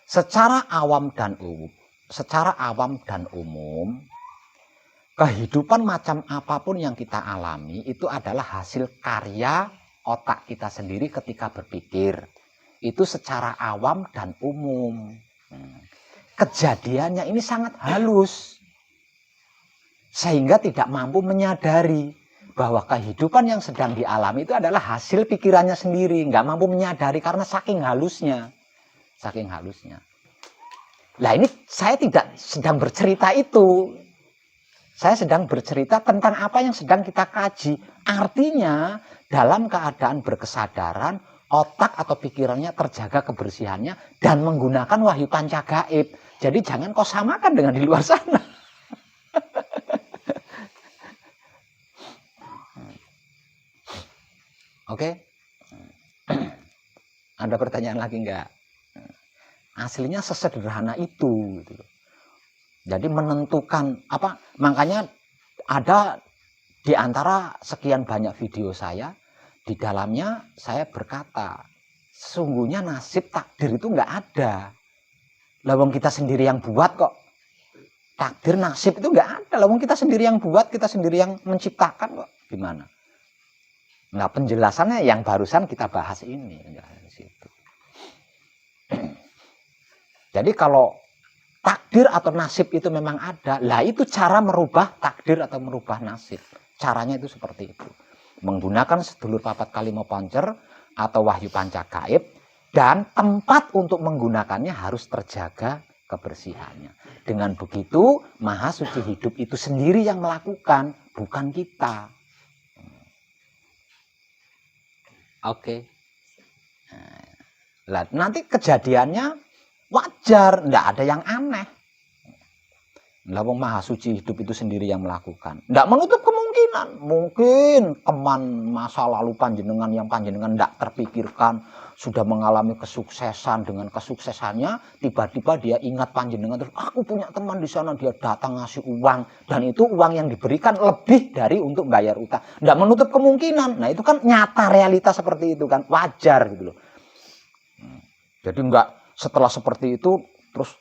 Secara awam dan umum, kehidupan macam apapun yang kita alami itu adalah hasil karya otak kita sendiri ketika berpikir. Itu secara awam dan umum. Kejadiannya ini sangat halus, sehingga tidak mampu menyadari bahwa kehidupan yang sedang dialami itu adalah hasil pikirannya sendiri. Nggak mampu menyadari karena saking halusnya. Saking halusnya. Nah ini saya tidak sedang bercerita itu. Saya sedang bercerita tentang apa yang sedang kita kaji. Artinya dalam keadaan berkesadaran, otak atau pikirannya terjaga kebersihannya dan menggunakan wahyu pancagaib. Jadi jangan kau samakan dengan di luar sana. Oke? Ada pertanyaan lagi enggak? Aslinya sesederhana itu gitu. Jadi menentukan apa, makanya ada di antara sekian banyak video saya, di dalamnya saya berkata, sesungguhnya nasib takdir itu enggak ada. Lawang kita sendiri yang buat kok. Takdir nasib itu enggak ada. Lawang kita sendiri yang buat, kita sendiri yang menciptakan kok. Gimana? Nah penjelasannya yang barusan kita bahas ini. Jadi kalau takdir atau nasib itu memang ada, lah itu cara merubah takdir atau merubah nasib. Caranya itu seperti itu. Menggunakan sedulur papat kalimo poncer atau wahyu pancagaib, dan tempat untuk menggunakannya harus terjaga kebersihannya. Dengan begitu, Maha Suci Hidup itu sendiri yang melakukan, bukan kita. Oke. Nah, nanti kejadiannya wajar, enggak ada yang aneh. Wong Maha Suci Hidup itu sendiri yang melakukan. Enggak menutup kemungkinan, mungkin teman masa lalu panjenengan yang panjenengan enggak terpikirkan sudah mengalami kesuksesan, dengan kesuksesannya tiba-tiba dia ingat panjenengan, terus aku punya teman di sana, dia datang ngasih uang, dan itu uang yang diberikan lebih dari untuk bayar utang. Enggak menutup kemungkinan. Nah, itu kan nyata realita seperti itu kan, wajar gitu loh. Jadi enggak setelah seperti itu terus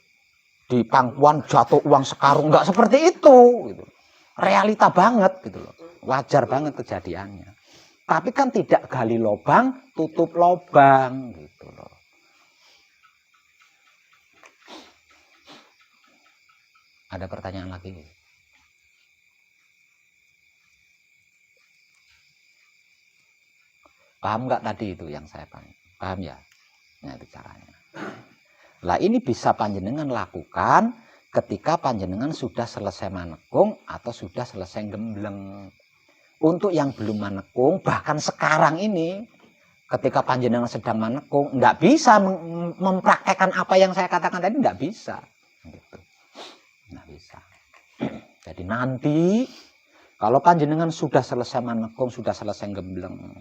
di pangkuan jatuh uang sekarung, enggak seperti itu gitu. Realita banget gitu loh. Wajar banget kejadiannya. Tapi kan tidak gali lubang, tutup lubang gitu loh. Ada pertanyaan lagi? Paham nggak tadi itu yang saya paham? Paham ya? Nah itu caranya. Lah ini bisa panjenengan lakukan ketika panjenengan sudah selesai manekung atau sudah selesai gembleng. Untuk yang belum manekung, bahkan sekarang ini ketika panjenengan sedang manekung, nggak bisa mempraktekkan apa yang saya katakan tadi, nggak bisa. Gitu. Nggak bisa. Jadi nanti kalau panjenengan sudah selesai manekung, sudah selesai gembleng,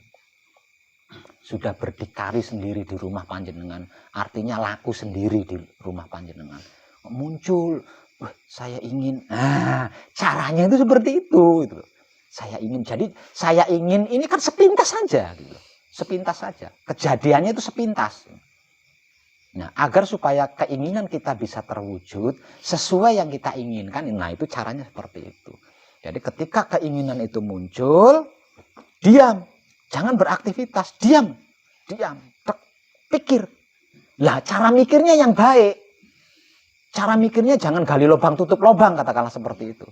sudah berdikari sendiri di rumah panjenengan, artinya laku sendiri di rumah panjenengan, muncul, saya ingin, caranya itu seperti itu gitu. Saya ingin, jadi saya ingin ini kan sepintas saja gitu. Sepintas saja, kejadiannya itu sepintas. Nah, agar supaya keinginan kita bisa terwujud sesuai yang kita inginkan, nah itu caranya seperti itu. Jadi ketika keinginan itu muncul, diam. Jangan beraktivitas, diam, pikir. Lah cara mikirnya yang baik. Cara mikirnya jangan gali lubang tutup lubang, katakanlah seperti itu.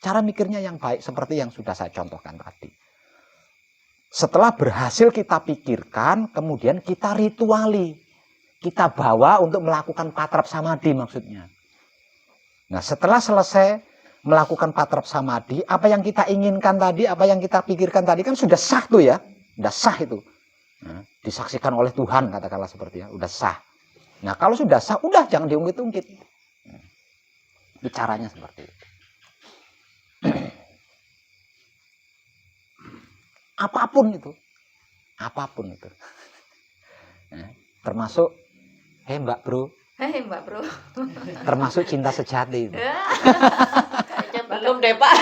Cara mikirnya yang baik seperti yang sudah saya contohkan tadi. Setelah berhasil kita pikirkan, kemudian kita rituali. kita bawa untuk melakukan patrap samadhi maksudnya. Nah, setelah selesai melakukan patrap samadhi, apa yang kita inginkan tadi, apa yang kita pikirkan tadi kan sudah sah tuh ya. Sudah sah itu. Nah, disaksikan oleh Tuhan katakanlah seperti ya, udah sah. Nah, kalau sudah sah, udah jangan diungkit-ungkit. Itu caranya seperti itu. Apapun itu. Nah, termasuk, Mbak Bro, Hei Mbak Bro. termasuk cinta sejati itu. Kayaknya belum deh Pak.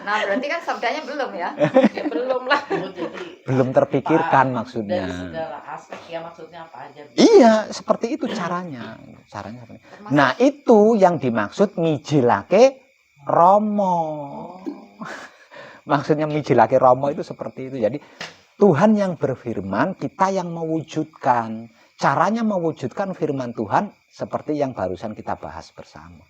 Nah berarti kan sabdanya belum ya? Ya, belum lah. Oh, jadi Belum terpikirkan dari maksudnya. segala aspek ya, maksudnya apa aja. Iya, seperti itu caranya. Caranya seperti itu. Termasuk Nah, itu yang dimaksud mijilake Romo. Maksudnya mijilake Romo itu seperti itu. Jadi Tuhan yang berfirman, kita yang mewujudkan. Caranya mewujudkan firman Tuhan seperti yang barusan kita bahas bersama.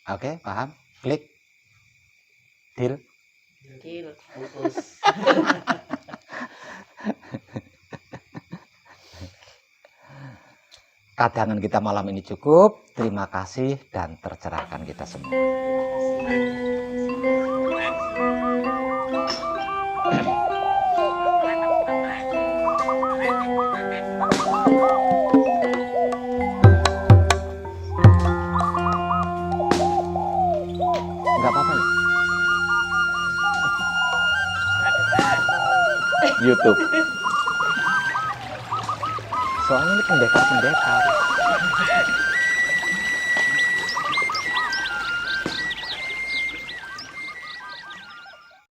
Oke, paham? Klik. Deal. Deal. Putus. Kadangan kita malam ini cukup. Terima kasih dan tercerahkan kita semua. Enggak apa-apa ya? YouTube. Soalnya ini pendekar-pendekar.